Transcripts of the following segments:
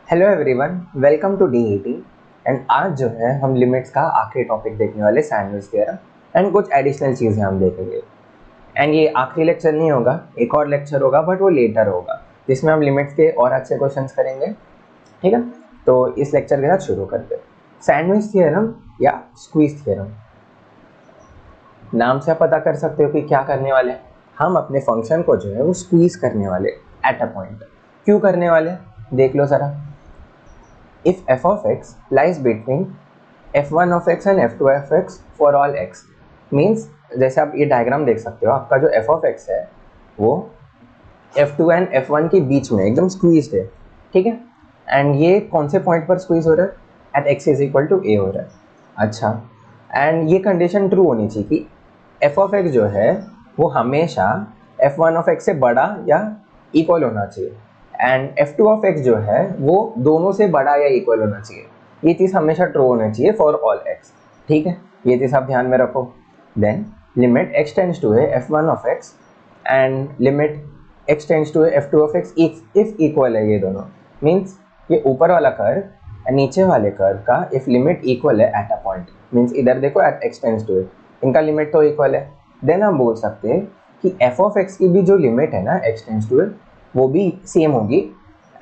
Hello everyone, welcome to DET. And आज जो है हम लिमिट्स का आखिरी टॉपिक देखने वाले सैंडविच थ्योरम एंड कुछ एडिशनल चीज़ें हम देखेंगे। एंड ये आखिरी लेक्चर नहीं होगा, एक और लेक्चर होगा बट वो लेटर होगा जिसमें हम लिमिट्स के और अच्छे क्वेश्चंस करेंगे। ठीक है, तो इस लेक्चर के साथ शुरू करते हैं। सैंडविच थ्योरम या स्क्वीज थ्योरम, नाम से आप पता कर सकते हो कि क्या करने वाले हैं। हम अपने फंक्शन को जो है वो स्क्वीज करने वाले एट अ पॉइंट। क्यों करने वाले देख लो ज़रा। If f of x lies between f1 of x and f2 of x for all x means, जैसे आप ये डायग्राम देख सकते हो, आपका जो f of x है वो f2 एंड f1 के बीच में एकदम स्क्वीज्ड है। ठीक है, एंड ये कौन से पॉइंट पर स्क्वीज हो रहा है? At x is equal to a हो रहा है। अच्छा, एंड ये कंडीशन ट्रू होनी चाहिए कि f of x जो है वो हमेशा f1 of x से बड़ा या इक्वल होना चाहिए, एंड f2 ऑफ x जो है वो दोनों से बड़ा या इक्वल होना चाहिए। ये चीज़ हमेशा ट्रू होना चाहिए फॉर ऑल x। ठीक है, ये चीज़ आप ध्यान में रखो। Then limit x tends to f1 of x and limit x tends to f2 of x if equal है ये दोनों। मीन्स ये ऊपर वाला कर्व नीचे वाले कर्व का इफ लिमिट इक्वल है एट अ पॉइंट, मीन्स इधर देखो एट x टेंड्स टू इनका लिमिट तो इक्वल है, देन हम बोल सकते हैं कि f ऑफ x की भी जो लिमिट है ना x टेंड्स टू वो भी सेम होगी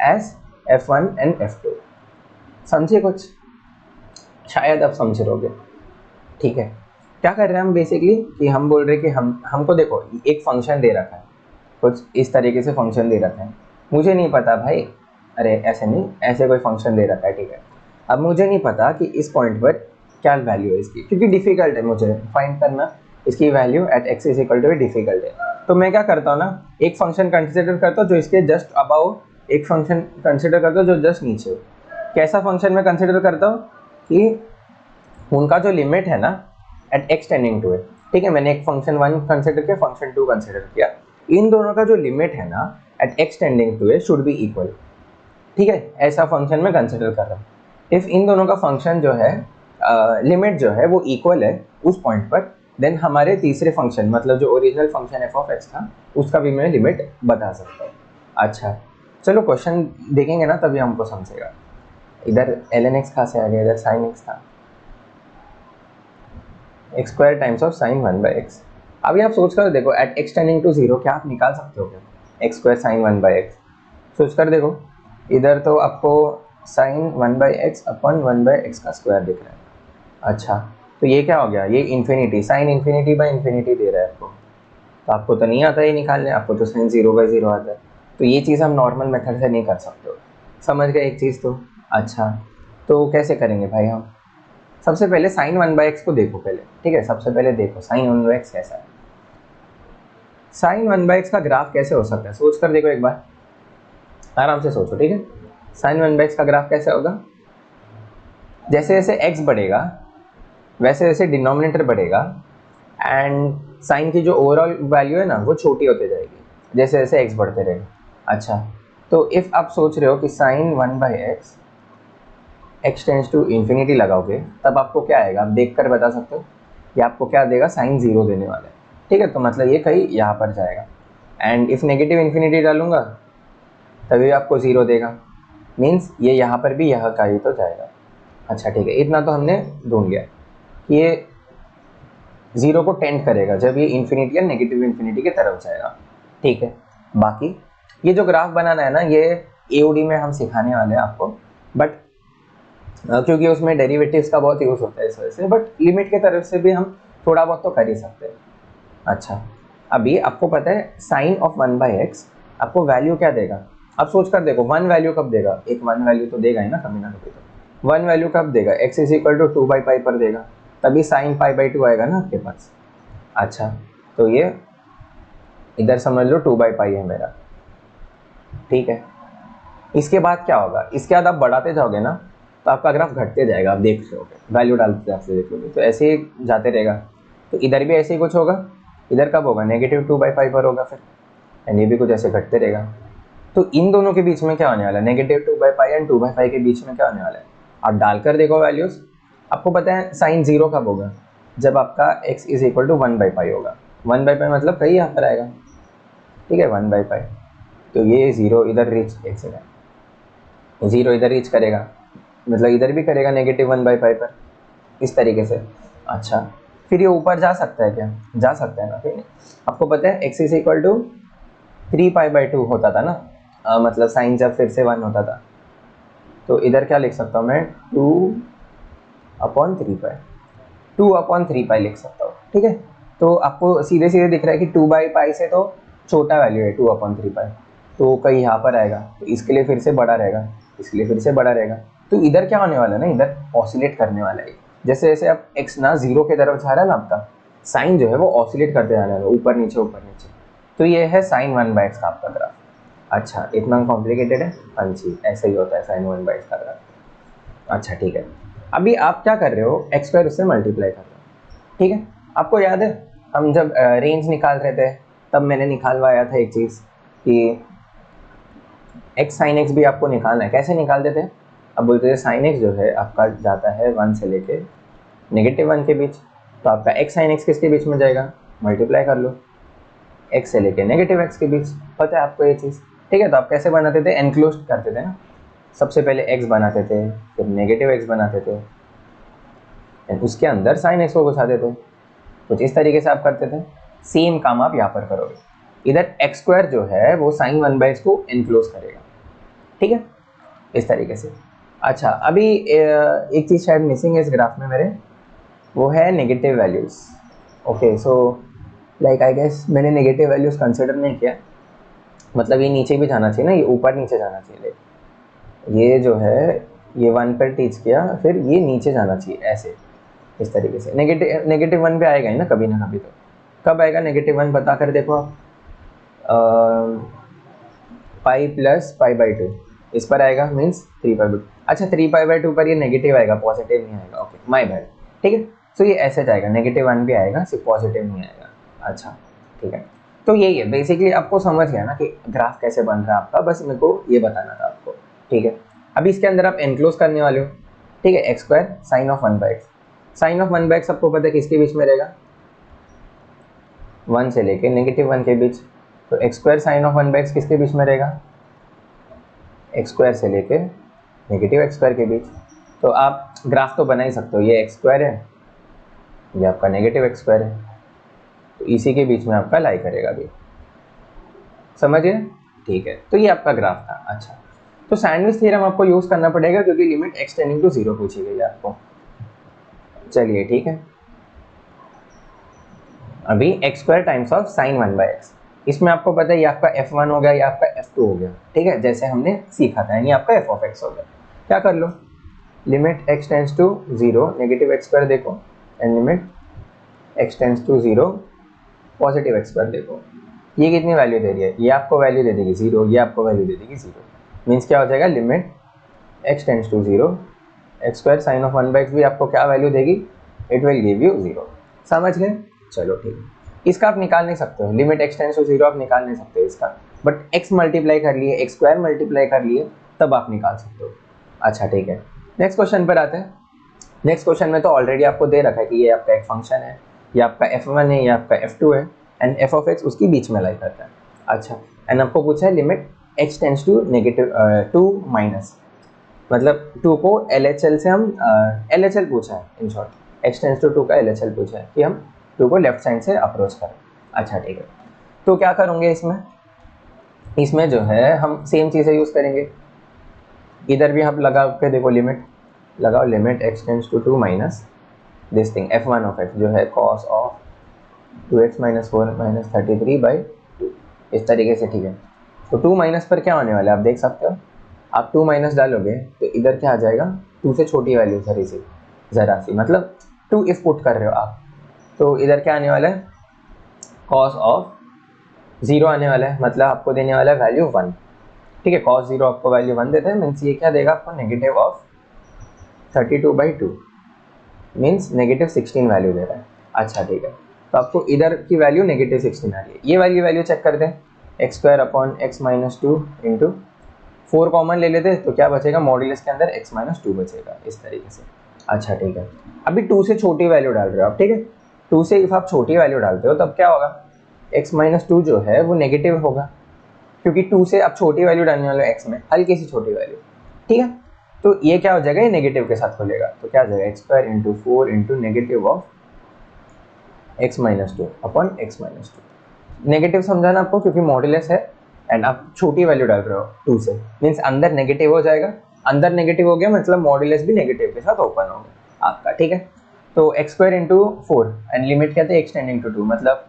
एज f1 एंड f2। समझे कुछ? शायद आप समझ रहोगे। ठीक है, क्या कर रहे हैं हम बेसिकली कि हम बोल रहे हैं कि हमको देखो एक फंक्शन दे रखा है, कुछ इस तरीके से फंक्शन दे रखा है। मुझे नहीं पता भाई, अरे ऐसे नहीं, ऐसे कोई फंक्शन दे रखा है। ठीक है, अब मुझे नहीं पता कि इस पॉइंट पर क्या वैल्यू है इसकी, क्योंकि डिफिकल्ट है मुझे फाइंड करना इसकी value at x is equal to difficult है। तो मैं क्या करता हूँ ना, एक फंक्शन कंसिडर करता हूँ जो इसके जस्ट अबाउ, एक फंक्शन कंसिडर करता हूँ जो जस्ट नीचे हो। कैसा फंक्शन मैं कंसिडर करता हूँ कि उनका जो लिमिट है ना एट x टेंडिंग टू है। ठीक है, मैंने एक फंक्शन 1 कंसिडर किया, फंक्शन 2 कंसिडर किया, इन दोनों का जो लिमिट है ना एट x टेंडिंग टू है शुड बी इक्वल। ठीक है, ऐसा फंक्शन मैं कंसिडर कर रहा हूँ। इफ इन दोनों का फंक्शन जो है लिमिट जो है वो इक्वल है उस पॉइंट पर, देन हमारे तीसरे फंक्शन मतलब जो original function f of x था उसका भी मैं लिमिट बता सकता हूँ। अच्छा चलो क्वेश्चन देखेंगे ना तभी हमको समझेगा। इधर ln x कहाँ से आ गया, इधर sin x था, x square times of sine 1/x। अभी आप सोच कर देखो एट x टेंडिंग टू 0 क्या आप निकाल सकते हो क्या? x स्क्वायर साइन 1/x सोच कर देखो, इधर तो आपको साइन 1/x अपन 1/x का स्क्वायर दिख रहा है। अच्छा, तो ये क्या हो गया? ये infinity, sine infinity by infinity दे रहा है आपको, तो आपको तो नहीं आता ये निकालने, आपको तो साइन 0/0 आता है। तो ये चीज़ हम नॉर्मल मेथड से नहीं कर सकते हो। समझ गए एक चीज़ तो? अच्छा, तो कैसे करेंगे भाई हम? सबसे पहले साइन 1/x को देखो पहले। ठीक है, सबसे पहले देखो साइन 1/x कैसा है। साइन 1/x का ग्राफ कैसे हो सकता है सोच कर देखो एक बार, आराम से सोचो। ठीक है, साइन 1/x का ग्राफ कैसे होगा? जैसे जैसे x बढ़ेगा वैसे वैसे डिनोमिनेटर बढ़ेगा एंड साइन की जो ओवरऑल वैल्यू है ना वो छोटी होती जाएगी जैसे जैसे x बढ़ते रहेगा। अच्छा, तो इफ़ आप सोच रहे हो कि sine 1/x x tends to infinity लगाओगे तब आपको क्या आएगा? आप देख कर बता सकते हो? ये आपको क्या देगा? साइन 0 देने वाला है। ठीक है, तो मतलब ये कहीं यहाँ पर जाएगा, एंड इफ़ नेगेटिव इन्फिनिटी डालूंगा तभी आपको 0 देगा, मीन्स ये यहाँ पर भी यहाँ का ही तो जाएगा। अच्छा ठीक है, इतना तो हमने ढूंढ लिया। ये 0 को टेंड करेगा जब ये इन्फिनिटी या नेगेटिव इन्फिनिटी की तरफ जाएगा। ठीक है, बाकी ये जो ग्राफ बनाना है ना ये एओडी में हम सिखाने वाले हैं आपको, बट क्योंकि उसमें डेरिवेटिव्स का बहुत यूज़ होता है इस वजह से, बट लिमिट की तरफ से भी हम थोड़ा बहुत तो कर ही सकते हैं। अच्छा, अभी आपको पता है साइन ऑफ 1/x आपको वैल्यू क्या देगा? अब सोच कर देखो, 1 वैल्यू कब देगा? एक 1 वैल्यू तो देगा ही ना कभी ना कभी। तो 1 वैल्यू कब देगा? x इज इक्वल टू 2/π पर देगा, तभी साइन π/2 आएगा ना आपके पास। अच्छा, तो ये इधर समझ लो 2/π है मेरा। ठीक है, इसके बाद क्या होगा? इसके बाद आप बढ़ाते जाओगे ना तो आपका ग्राफ घटते जाएगा, आप देख रहोगे वैल्यू डालते जाते देख लोगे तो ऐसे ही जाते रहेगा। तो इधर भी ऐसे ही कुछ होगा, इधर कब होगा? नेगेटिव 2/π पर होगा फिर, एंड ये भी कुछ ऐसे घटते रहेगा। तो इन दोनों के बीच में क्या होने वाला है? नेगेटिव 2/π एंड 2/5 के बीच में क्या होने वाला है? आप डालकर देखो वैल्यूज, आपको पता है साइन 0 कब होगा? जब आपका x इज इक्वल टू 1/π होगा। 1/π मतलब कहीं यहाँ पर आएगा। ठीक है, 1/π, तो ये 0 इधर रीच x है। जीरो इधर रीच करेगा, मतलब इधर भी करेगा -1/पाई पर, इस तरीके से। अच्छा, फिर ये ऊपर जा सकता है क्या? जा सकता है ना, फिर आपको पता है x इज इक्वल टू 3π/2 होता था ना, मतलब साइन जब फिर से 1 होता था, तो इधर क्या लिख सकता हूँ मैं, 2/3π, 2/3π लिख सकता हूँ, ठीक है। तो आपको सीधे सीधे दिख रहा है कि 2/π से तो छोटा वैल्यू है 2/3π, तो कहीं यहाँ पर आएगा, तो इसके लिए फिर से बड़ा रहेगा, इसके लिए फिर से बड़ा रहेगा। तो इधर क्या होने वाला है ना, इधर ऑसिलेट करने वाला है। जैसे जैसे आप x ना 0 की तरफ जा रहा है ना, आपका साइन जो है वो ऑसिलेट करते जाने वाला है, ऊपर नीचे ऊपर नीचे। तो ये है sin 1/x का आपका ग्राफ। अच्छा, इतना कॉम्प्लिकेटेड है? हाँ जी, ऐसे ही होता है sin 1/x का ग्राफ। अच्छा ठीक है, अभी आप क्या कर रहे हो, x² उससे मल्टीप्लाई कर रहे हो, ठीक है। आपको याद है हम जब रेंज निकाल रहे थे, तब मैंने निकालवाया था एक चीज़ कि x sin x भी आपको निकालना है। कैसे निकालते थे? अब बोलते थे sin x जो है आपका जाता है 1 से लेके -1 के बीच, तो आपका x sin x किसके बीच में जाएगा, मल्टीप्लाई कर लो, x से लेके -x के बीच। पता है आपको ये चीज़, ठीक है। तो आप कैसे बनाते थे, एनक्लोज करते थे ना, सबसे पहले x बनाते थे, फिर -x बनाते थे, उसके अंदर sin x को घुसाते थे। कुछ इस तरीके से आप करते थे। सेम काम आप यहाँ पर करोगे। इधर x² जो है वो sin 1/x को एनक्लोज करेगा, ठीक है, इस तरीके से। अच्छा, अभी एक चीज़ शायद मिसिंग है इस ग्राफ में मेरे, वो है negative values. Okay, so like I guess मैंने नेगेटिव वैल्यूज़ कंसिडर नहीं किया, मतलब ये नीचे भी जाना चाहिए ना, ये ऊपर नीचे जाना चाहिए। ये जो है ये 1 पर टीच किया, फिर ये नीचे जाना चाहिए ऐसे, इस तरीके से। -1 पे आएगा ही ना कभी तो। कब आएगा -1? बता कर देखो आप, पाई प्लस π/2 इस पर आएगा, मीन्स 3π/2। अच्छा, 3π/2 पर ये नेगेटिव आएगा, पॉजिटिव नहीं आएगा। ओके, माय बैड, ठीक है। तो ये ऐसे जाएगा, -1 भी आएगा, सिर्फ पॉजिटिव नहीं आएगा। अच्छा ठीक है, तो यही है बेसिकली। आपको समझ गया ना कि ग्राफ कैसे बन रहा है आपका, बस मेरे को ये बताना था आपको, ठीक है। अभी इसके अंदर आप एनक्लोज करने वाले हो, ठीक है। x² sin of 1/x, sin of 1/x आपको पता है किसके बीच में रहेगा, 1 से लेके -1 के बीच। तो x² sin of 1/x किसके बीच में रहेगा, x² से लेके -x² के बीच। तो आप ग्राफ तो बना ही सकते हो, ये x² है, ये आपका -x² है, तो इसी के बीच में आपका लाई करेगा अभी, समझिए, ठीक है। तो ये आपका ग्राफ था। अच्छा, तो सैंडविच थ्योरम आपको यूज़ करना पड़ेगा क्योंकि लिमिट x टेंडिंग टू 0 पूछी गई है आपको। चलिए ठीक है, अभी x² times of sin 1/x, इसमें आपको पता है ये आपका f1 हो गया, ये आपका f2 हो गया, ठीक है, जैसे हमने सीखा था, यानी आपका f(x) हो गया। क्या कर लो, limit x tends to 0 -x² देखो, and limit x tends to 0 +x² देखो। ये कितनी वैल्यू दे रही है, ये आपको वैल्यू दे देगी 0, ये आपको वैल्यू दे देगी 0। मीन्स क्या हो जाएगा, limit x tends to 0, x² sin of 1/x भी आपको क्या वैल्यू देगी, इट विल गिव यू 0। समझ गए? चलो ठीक है, इसका आप निकाल नहीं सकते हो, लिमिट x टेंड्स टू 0 आप निकाल नहीं सकते इसका, बट x मल्टीप्लाई कर लिए, x² मल्टीप्लाई कर लिए, तब आप निकाल सकते हो। अच्छा ठीक है, नेक्स्ट क्वेश्चन पर आते हैं। नेक्स्ट क्वेश्चन में तो ऑलरेडी आपको दे रखा है कि ये आपका एक फंक्शन है, ये आपका f1 है, ये आपका f2 है, एंड f(x) उसकी बीच में लाई करता है। अच्छा, एंड आपको पूछा है limit x tends to -2 minus, मतलब 2 को LHL से हम LHL पूछा है, in short x tends to 2 का LHL पूछा है कि हम 2 को लेफ्ट साइड से अप्रोच करें। अच्छा ठीक है, तो क्या करोगे इसमें जो है हम सेम चीज़ें यूज़ करेंगे। इधर भी आप लगा के देखो, लिमिट लगाओ, limit x tends to 2 minus this thing f1 of x जो है cos ऑफ 2x - 4 - 33/2, इस तरीके से, ठीक है। तो 2 माइनस पर क्या होने वाला है आप देख सकते हो, आप 2 माइनस डालोगे तो इधर क्या आ जाएगा, 2 से छोटी वैल्यू ज़रा सी, मतलब 2 इफ पुट कर रहे हो आप, तो इधर क्या आने वाला है, cos ऑफ 0 आने वाला है, मतलब आपको देने वाला है वैल्यू 1, ठीक है। cos 0 आपको वैल्यू 1 देते हैं, मीन्स ये क्या देगा आपको, नेगेटिव ऑफ 32/2, मीन्स -16 वैल्यू दे रहा है। अच्छा ठीक है, तो आपको इधर की वैल्यू -16 आ रही है, ये वाली वैल्यू चेक कर दें, x² upon x - 2 into 4 common ले लेते तो क्या बचेगा, मॉड्यूलस के अंदर x - 2 बचेगा, इस तरीके से। अच्छा ठीक है, अभी 2 से छोटी वैल्यू डाल रहे हो आप, ठीक है। 2 से इफ आप छोटी वैल्यू डालते हो तब क्या होगा, x - 2 जो है वो नेगेटिव होगा, क्योंकि 2 से आप छोटी वैल्यू डालने वाले हो x में, हल्की सी छोटी वैल्यू, ठीक है। तो ये क्या हो जाएगा, ये नेगेटिव के साथ खुलेगा, तो क्या हो जाएगा x square into 4 into negative of x minus two upon x minus two. Negative समझाना आपको क्योंकि मॉड्यूलस है एंड आप छोटी वैल्यू डाल रहे हो 2 से, मीन्स अंदर नेगेटिव हो जाएगा, अंदर नेगेटिव हो गया मतलब मॉड्यूलस भी नेगेटिव के साथ ओपन हो गया आपका, ठीक है। तो x square into 4 and limit क्या थे, एक्स टेंडिंग टू 2, मतलब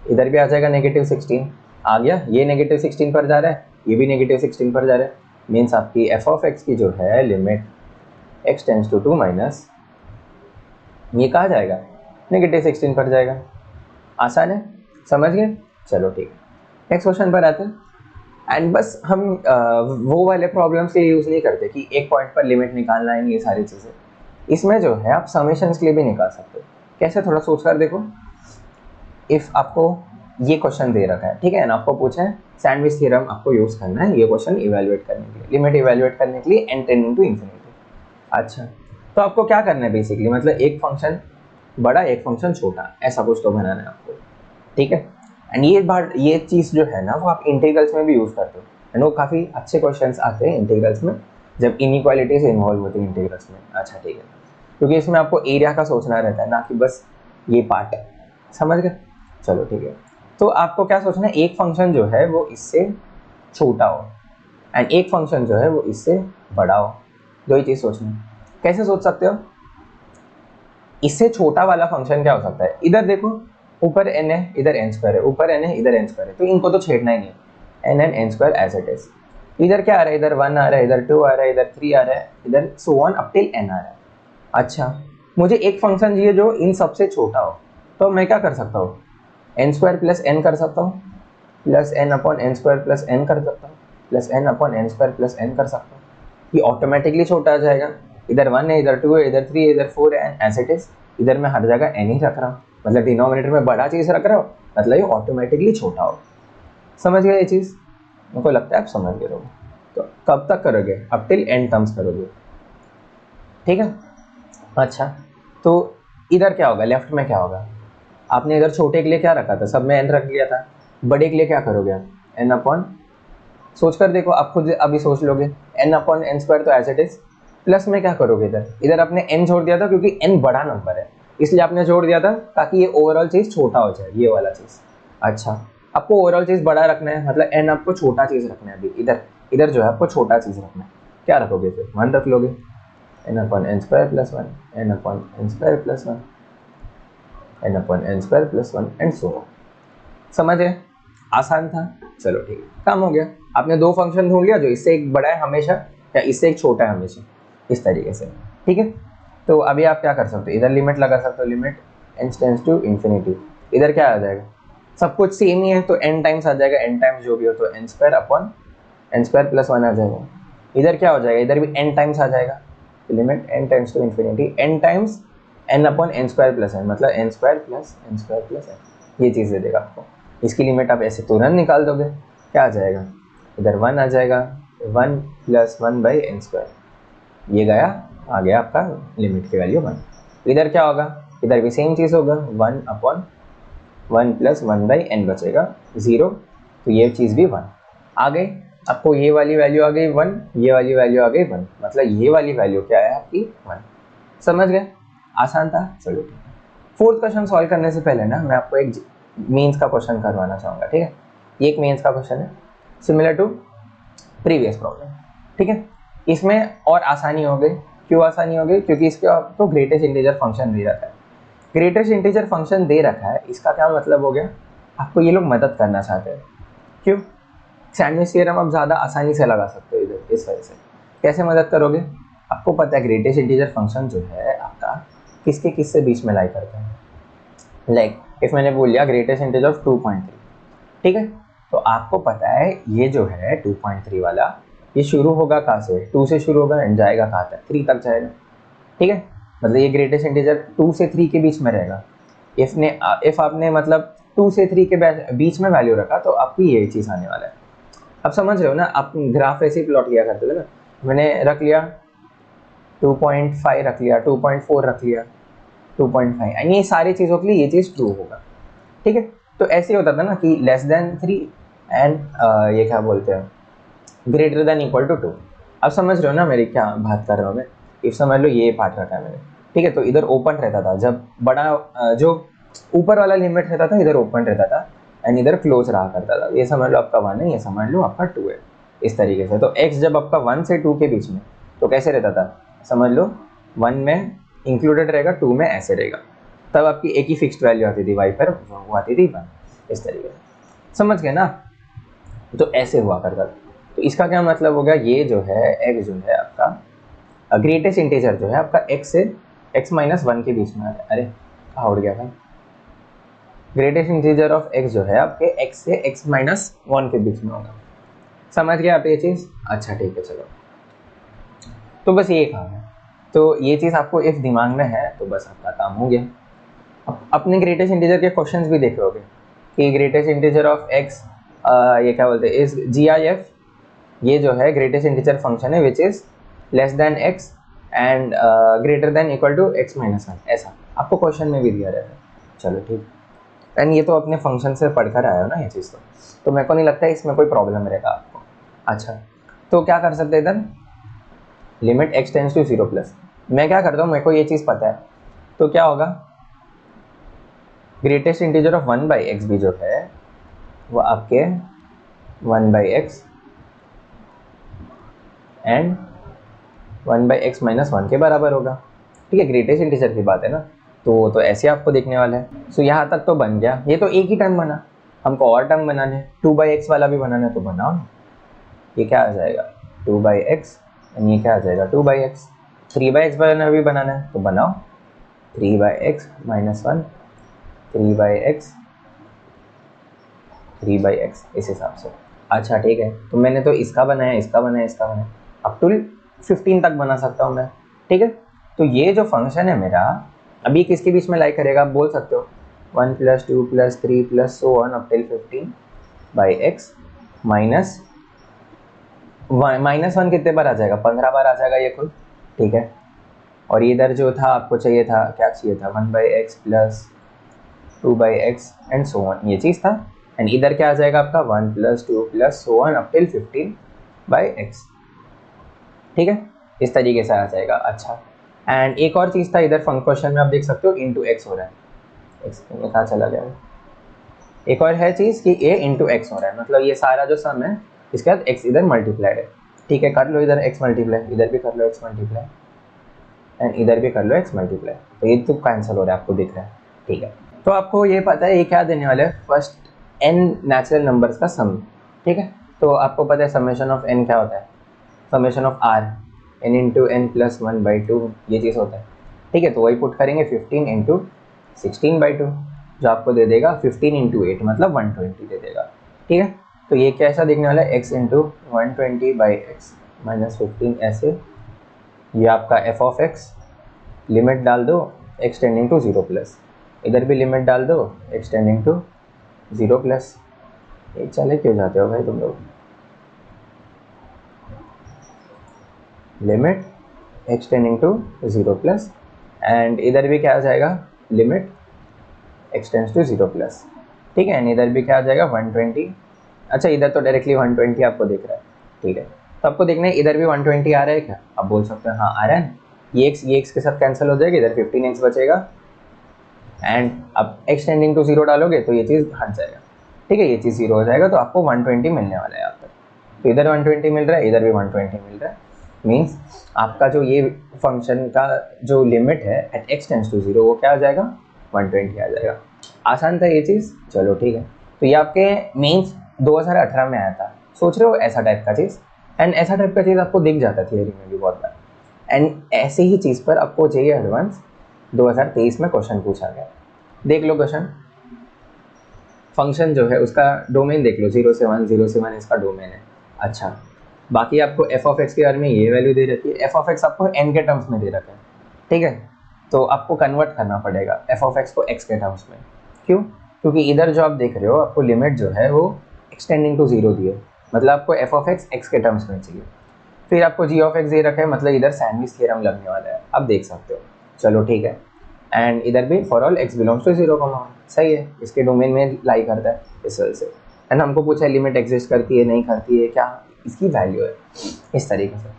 इधर भी आ जाएगा नेगेटिव 16 आ गया, ये नेगेटिव 16 पर जा रहा है, ये भी नेगेटिव 16 पर जा रहा है, मीन्स आपकी एफ ऑफ एक्स की जो है limit x tends to 2 minus ये कहाँ जाएगा, नेगेटिव 16 पर जाएगा। आसान है, समझ गए, चलो ठीक है। नेक्स्ट क्वेश्चन पर आते हैं एंड बस हम वो वाले प्रॉब्लम्स के यूज़ नहीं करते कि एक पॉइंट पर लिमिट निकालना है, ये सारी चीज़ें इसमें जो है आप समेशंस के लिए भी निकाल सकते हो। कैसे, थोड़ा सोच कर देखो। इफ़ आपको ये क्वेश्चन दे रखा है, ठीक है, ना आपको पूछा है सैंडविच थ्योरम आपको यूज़ करना है ये क्वेश्चन इवेलुएट करने के लिए, लिमिट इवेलुएट करने के लिए n टेंडिंग टू इन्फिनिटी। अच्छा, तो आपको क्या करना है बेसिकली, मतलब एक फंक्शन बड़ा एक फंक्शन छोटा ऐसा कुछ तो बनाना है आपको, ठीक है। एंड ये चीज़ जो है ना वो आप इंटीग्रल्स में भी यूज़ करते हो एंड वो काफ़ी अच्छे क्वेश्चंस आते हैं इंटीग्रल्स में जब इनइक्वालिटीज इन्वॉल्व होती है इंटीग्रल्स में। अच्छा ठीक है, क्योंकि इसमें आपको एरिया का सोचना रहता है ना कि बस ये पार्ट है, समझ गए, चलो ठीक है। तो आपको क्या सोचना है, एक फंक्शन जो है वो इससे छोटा हो एंड एक फंक्शन जो है वो इससे बड़ा हो, दो ही चीज़ सोचना है। कैसे सोच सकते हो, इससे छोटा वाला फंक्शन क्या हो सकता है, इधर देखो ऊपर n है इधर n स्क्वायर है, ऊपर n है इधर n स्क्वायर है, तो इनको तो छेड़ना ही नहीं है, n n square as it is. इधर क्या आ रहा है, इधर 1 आ रहा है, इधर 2 आ रहा है, इधर 3 आ रहा है, इधर so on up till n आ रहा है। अच्छा, मुझे एक फंक्शन चाहिए जो इन सबसे छोटा हो, तो मैं क्या कर सकता हूँ, n स्क्वायर प्लस n कर सकता हूँ, plus n upon n square plus n कर सकता हूँ, plus n upon n square plus n कर सकता हूँ, ये ऑटोमेटिकली छोटा आ जाएगा। इधर 1 है, इधर 2 है, इधर 3 है, इधर 4 है, एज इट इज। इधर मैं हर जगह n ही रख रहा हूँ, मतलब डिनोमिनेटर में बड़ा चीज़ रख रहा हूँ, मतलब ये ऑटोमेटिकली छोटा हो। समझ गए ये चीज़, मेरे को लगता है आप समझ गए हो। तो कब तक करोगे, अप टिल n टर्म्स करोगे, ठीक है। अच्छा, तो इधर क्या होगा, लेफ्ट में क्या होगा, आपने इधर छोटे के लिए क्या रखा था, सब में n रख लिया था, बड़े के लिए क्या करोगे आप, n अपॉन, सोच कर देखो, आप खुद अभी सोच लोगे, n अपॉन n स्क्वायर तो एज इट इज, प्लस में क्या करोगे, इधर आपने n छोड़ दिया था क्योंकि n बड़ा नंबर है इसलिए आपने जोड़ दिया था ताकि ये ओवरऑल चीज़ छोटा हो जाए, ये वाला चीज़। अच्छा, आपको ओवरऑल चीज़ बड़ा रखना है, मतलब n आपको छोटा चीज़ रखना है, अभी इधर जो है आपको छोटा चीज़ रखना है, क्या रखोगे फिर, 1 रख लोगे, n upon n square plus 1, n upon n square plus 1, n upon n square plus 1 and so on. समझे, आसान था, चलो ठीक है, काम हो गया। आपने दो फंक्शन ढूंढ लिया जो इससे एक बड़ा है हमेशा या इससे एक छोटा है हमेशा, इस तरीके से, ठीक है। तो अभी आप क्या कर सकते हो, इधर लिमिट लगा सकते हो, limit n tends to infinity, इधर क्या आ जाएगा, सब कुछ सेम ही है तो n टाइम्स आ जाएगा, n टाइम्स जो भी हो तो n square upon n square plus 1 आ जाएगा। इधर क्या हो जाएगा, इधर भी n टाइम्स आ जाएगा, limit n tends to infinity n times n upon n square plus n, मतलब n स्क्वायर प्लस n, ये चीज़ दे देगा आपको। इसकी लिमिट आप ऐसे तुरंत निकाल दोगे, क्या आ जाएगा, इधर 1 आ जाएगा, 1 प्लस 1 बाई n स्क्वायर, ये गया, आ गया आपका लिमिट की वैल्यू 1। इधर क्या होगा, इधर भी सेम चीज़ होगा, 1 अपॉन 1 प्लस 1 बाई n बचेगा 0, तो ये चीज़ भी 1 आ गई। आपको ये वाली वैल्यू आ गई 1, ये वाली वैल्यू आ गई 1, मतलब ये वाली वैल्यू क्या है आपकी 1। समझ गए, आसान था, चलो। फोर्थ क्वेश्चन सॉल्व करने से पहले ना मैं आपको एक मीन्स का क्वेश्चन करवाना चाहूँगा, ठीक है। ये एक मीन्स का क्वेश्चन है सिमिलर टू प्रीवियस प्रॉब्लम, ठीक है। इसमें और आसानी हो गई, क्यों आसानी हो गई, क्योंकि इसके आपको ग्रेटेस्ट इंटीजर फंक्शन दे रखा है। ग्रेटेस्ट इंटीजर फंक्शन दे रखा है, इसका क्या मतलब हो गया, आपको ये लोग मदद करना चाहते हैं, क्यों, सैंडविच थ्योरम आप ज़्यादा आसानी से लगा सकते हो इधर, इस वजह से। कैसे मदद करोगे, आपको पता है ग्रेटेस्ट इंटीजर फंक्शन जो है आपका किसके किससे बीच में लाई करता है, लाइक इफ मैंने बोल लिया ग्रेटेस्ट इंटीजर ऑफ 2.3, ठीक है, तो आपको पता है ये जो है 2.3 वाला ये शुरू होगा कहाँ से, 2 से शुरू होगा एंड जाएगा कहाँ तक, 3 तक जाएगा, ठीक है। मतलब ये ग्रेटेस्ट इंटीजर 2 से 3 के बीच में रहेगा। इफ आपने मतलब 2 से 3 के बीच में वैल्यू रखा तो आपकी ये चीज़ आने वाला है। अब समझ रहे हो ना, आप ग्राफ ऐसे ही प्लॉट किया करते थे ना, मैंने रख लिया 2.5 रख लिया, 2.4 रख लिया, 2.5 एंड ये सारी चीज़ों के लिए ये चीज़ ट्रू होगा, ठीक है। तो ऐसे होता था ना कि लेस देन 3 एंड ये क्या बोलते हैं ग्रेटर देन इक्वल टू 2, अब समझ रहे हो ना मेरी क्या बात कर रहा हूँ मैं। इफ समझ लो ये पार्ट रखा है मैंने, ठीक है। तो इधर ओपन रहता था जब बड़ा जो ऊपर वाला लिमिट रहता था इधर ओपन रहता था एंड इधर क्लोज रहा करता था। ये समझ लो आपका 1 है, ये समझ लो आपका 2 है, इस तरीके से। तो x जब आपका 1 से 2 के बीच में तो कैसे रहता था, समझ लो 1 में इंक्लूडेड रहेगा, 2 में ऐसे रहेगा, तब आपकी एक ही फिक्स्ड वैल्यू आती थी y पर, वो आती थी 1, इस तरीके से। समझ गए ना। तो ऐसे हुआ करता था। तो इसका क्या मतलब हो गया, ये जो है x जो है आपका ग्रेटेस्ट इंटीजर जो है आपका x से x माइनस 1 के बीच में आ रहा है। अरे कहाँ उड़ गया भाई। ग्रेटेस्ट इंटीजर ऑफ x जो है आपके x से x माइनस 1 के बीच में होगा। समझ गए आप ये चीज़? अच्छा ठीक है चलो। तो बस ये काम है। तो ये चीज़ आपको इफ दिमाग में है तो बस आपका काम हो गया। अपने ग्रेटेस्ट इंटीजर के क्वेश्चंस भी देखे होगे कि ग्रेटेस्ट इंटीजर ऑफ x ये क्या बोलते हैं इज GIF, ये जो है ग्रेटेस्ट इंटीजर फंक्शन है which is less than x and greater than equal to x minus 1, ऐसा आपको क्वेश्चन में भी दिया रहता है। चलो ठीक। एंड ये तो अपने फंक्शन से पढ़कर आया हो ना ये चीज़, तो मेरे को नहीं लगता है इसमें कोई प्रॉब्लम रहेगा आपको। अच्छा तो क्या कर सकते हैं इधर, limit x tends to 0 plus. मैं क्या करता हूँ, मेरे को ये चीज़ पता है, तो क्या होगा greatest integer of 1 by x भी जो है वो आपके 1 by x and 1 by x minus 1 के बराबर होगा। ठीक है, ग्रेटेस्ट इंटीजर की बात है ना, तो ऐसे आपको देखने वाला है। सो यहाँ तक तो बन गया, ये तो एक ही टर्म बना, हमको और टर्म बनाने हैं, 2 बाई एक्स वाला भी बनाना है तो बनाओ। ये क्या आ जाएगा 2 बाई एक्स एंड ये क्या आ जाएगा 2 बाई एक्स। 3 बाई एक्स वाला भी बनाना है तो बनाओ, 3 by x minus 1, 3 by x, 3 by x, इस हिसाब से। अच्छा ठीक है, तो मैंने तो इसका बनाया, इसका बनाया, इसका बनाया, अप टू 15 तक बना सकता हूँ मैं। ठीक है, तो ये जो फंक्शन है मेरा अभी किसके बीच में लाई करेगा, आप बोल सकते हो 1 plus 2 plus 3 plus so on up till 15 by x minus 1 कितने बार आ जाएगा, 15 बार आ जाएगा ये खुद। ठीक है, और इधर जो था आपको चाहिए था, क्या चाहिए था 1 by x plus 2 by x and so on, ये चीज़ था। एंड इधर क्या आ जाएगा आपका 1 plus 2 plus so on up till 15 by x. ठीक है, इस तरीके से आ जाएगा। अच्छा, एंड एक और चीज़ था इधर क्वेश्चन में, आप देख सकते हो इंटू एक्स हो रहा है, एक्स में कहाँ चला गया। एक और है चीज़ कि ए इंटू एक्स हो रहा है, मतलब ये सारा जो सम है इसके बाद एक्स इधर मल्टीप्लाइड है। ठीक है, कर लो इधर एक्स मल्टीप्लाई, इधर भी कर लो एक्स मल्टीप्लाई एंड इधर भी कर लो एक्स मल्टीप्लाई, तो ये तो कैंसिल हो रहा है, आपको दिख रहा है। ठीक है, तो आपको ये पता है ये क्या देने वाला है, फर्स्ट n नेचुरल नंबर्स का सम। ठीक है, तो आपको पता है समेशन ऑफ n क्या होता है, summation of r n into n plus 1/2, ये चीज़ होता है। ठीक है, तो वही पुट करेंगे 15 इंटू 16/2 जो आपको दे देगा 15 इंटू 8 मतलब 120 दे देगा। ठीक है, तो ये कैसा दिखने वाला है, x into 120 by x minus 15 ऐसे। ये आपका f ऑफ x, लिमिट डाल दो x टेंडिंग टू 0 प्लस, इधर भी लिमिट डाल दो x टेंडिंग टू 0 प्लस। ये चले क्यों जाते हो भाई तुम लोग, limit x tending to 0 plus and इधर भी क्या आ जाएगा limit x tends to 0 plus. ठीक है, एंड इधर भी क्या आ जाएगा 120। अच्छा, इधर तो डायरेक्टली 120 आपको दिख रहा है। ठीक है, तो आपको देखना है इधर भी 120 आ रहा है क्या, आप बोल सकते हैं हाँ आ रहा है। ये x के साथ कैंसिल हो जाएगा, इधर 15x बचेगा एंड अब x टेंडिंग टू 0 डालोगे तो ये चीज़ हट जाएगा। ठीक है, ये चीज़ 0 हो जाएगा, तो आपको 120 मिलने वाला है यहाँ पर। तो इधर 120 मिल रहा है, इधर भी 120 मिल रहा है, मीन्स आपका जो ये फंक्शन का जो लिमिट है एट x टेंड्स टू 0 वो क्या आ जाएगा 120 आ जाएगा। आसान था ये चीज़। चलो ठीक है, तो ये आपके मेंस 2018 में आया था, सोच रहे हो ऐसा टाइप का चीज़, एंड ऐसा टाइप का चीज़ आपको दिख जाता है थियरी में भी बहुत बार। एंड ऐसे ही चीज़ पर आपको चाहिए एडवांस 2023 में क्वेश्चन पूछा गया। देख लो क्वेश्चन, फंक्शन जो है उसका डोमेन देख लो 0 से 1, 0 से 1 इसका डोमेन है। अच्छा, बाकी आपको एफ ऑफ एक्स के बारे में ये वैल्यू दे रखी है, एफ ऑफ एक्स आपको एन के टर्म्स में दे रखा है। ठीक है, तो आपको कन्वर्ट करना पड़ेगा एफ ऑफ एक्स को एक्स के टर्म्स में। क्यों, क्योंकि इधर जो आप देख रहे हो आपको लिमिट जो है वो एक्सटेंडिंग टू 0 दी है, मतलब आपको एफ ऑफ एक्स एक्स के टर्म्स में चाहिए। फिर आपको जी ऑफ एक्स दे रखा है, मतलब इधर सैंडविच थ्योरम लगने वाला है, आप देख सकते हो। चलो ठीक है, एंड इधर भी for all x belongs to 0, सही है, इसके डोमेन में लाई करता है इस वजह से। एंड हमको पूछा है लिमिट एग्जिस्ट करती है नहीं करती है, क्या इसकी वैल्यू है, इस तरीके से।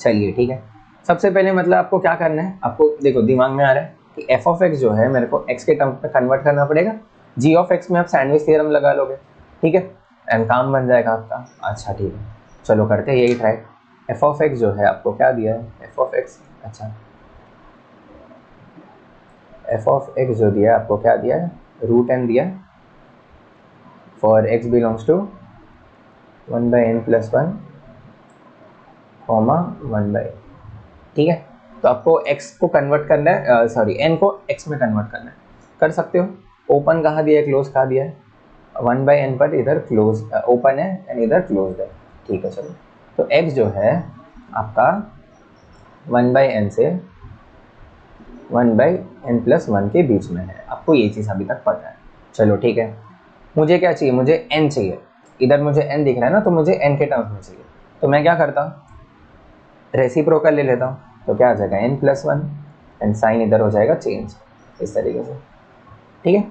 चलिए ठीक है, सबसे पहले मतलब आपको क्या करना है, आपको देखो दिमाग में आ रहा है कि एफ ऑफ एक्स जो है मेरे को एक्स के टर्म में कन्वर्ट करना पड़ेगा, जी ऑफ एक्स में आप सैंडविच थ्योरम लगा लोगे, ठीक है, एंड काम बन जाएगा आपका। अच्छा ठीक है, चलो करते हैं यही ट्राई। एफ ऑफ एक्स जो है आपको क्या दिया है, एफ ऑफ एक्स, अच्छा एफ ऑफ एक्स जो दिया है आपको क्या दिया है, रूट एन दिया है for x belongs to 1/n+1 comma 1/n, ठीक है। तो आपको x को कन्वर्ट करना है, सॉरी n को x में कन्वर्ट करना है, कर सकते हो। ओपन कहाँ दिया है, क्लोज कहाँ दिया है, 1/n पर इधर क्लोज ओपन है एंड इधर क्लोज है, ठीक है। चलो तो x जो है आपका 1/n से 1/n+1 के बीच में है, आपको ये चीज़ अभी तक पता है। चलो ठीक है, मुझे क्या चाहिए, मुझे n चाहिए, इधर मुझे n दिख रहा है ना, तो मुझे n के टर्म्स में चाहिए, तो मैं क्या करता हूँ, रेसिप्रोकल ले लेता हूँ, तो क्या आ जाएगा n+1 एंड साइन इधर हो जाएगा चेंज, इस तरीके से, ठीक है।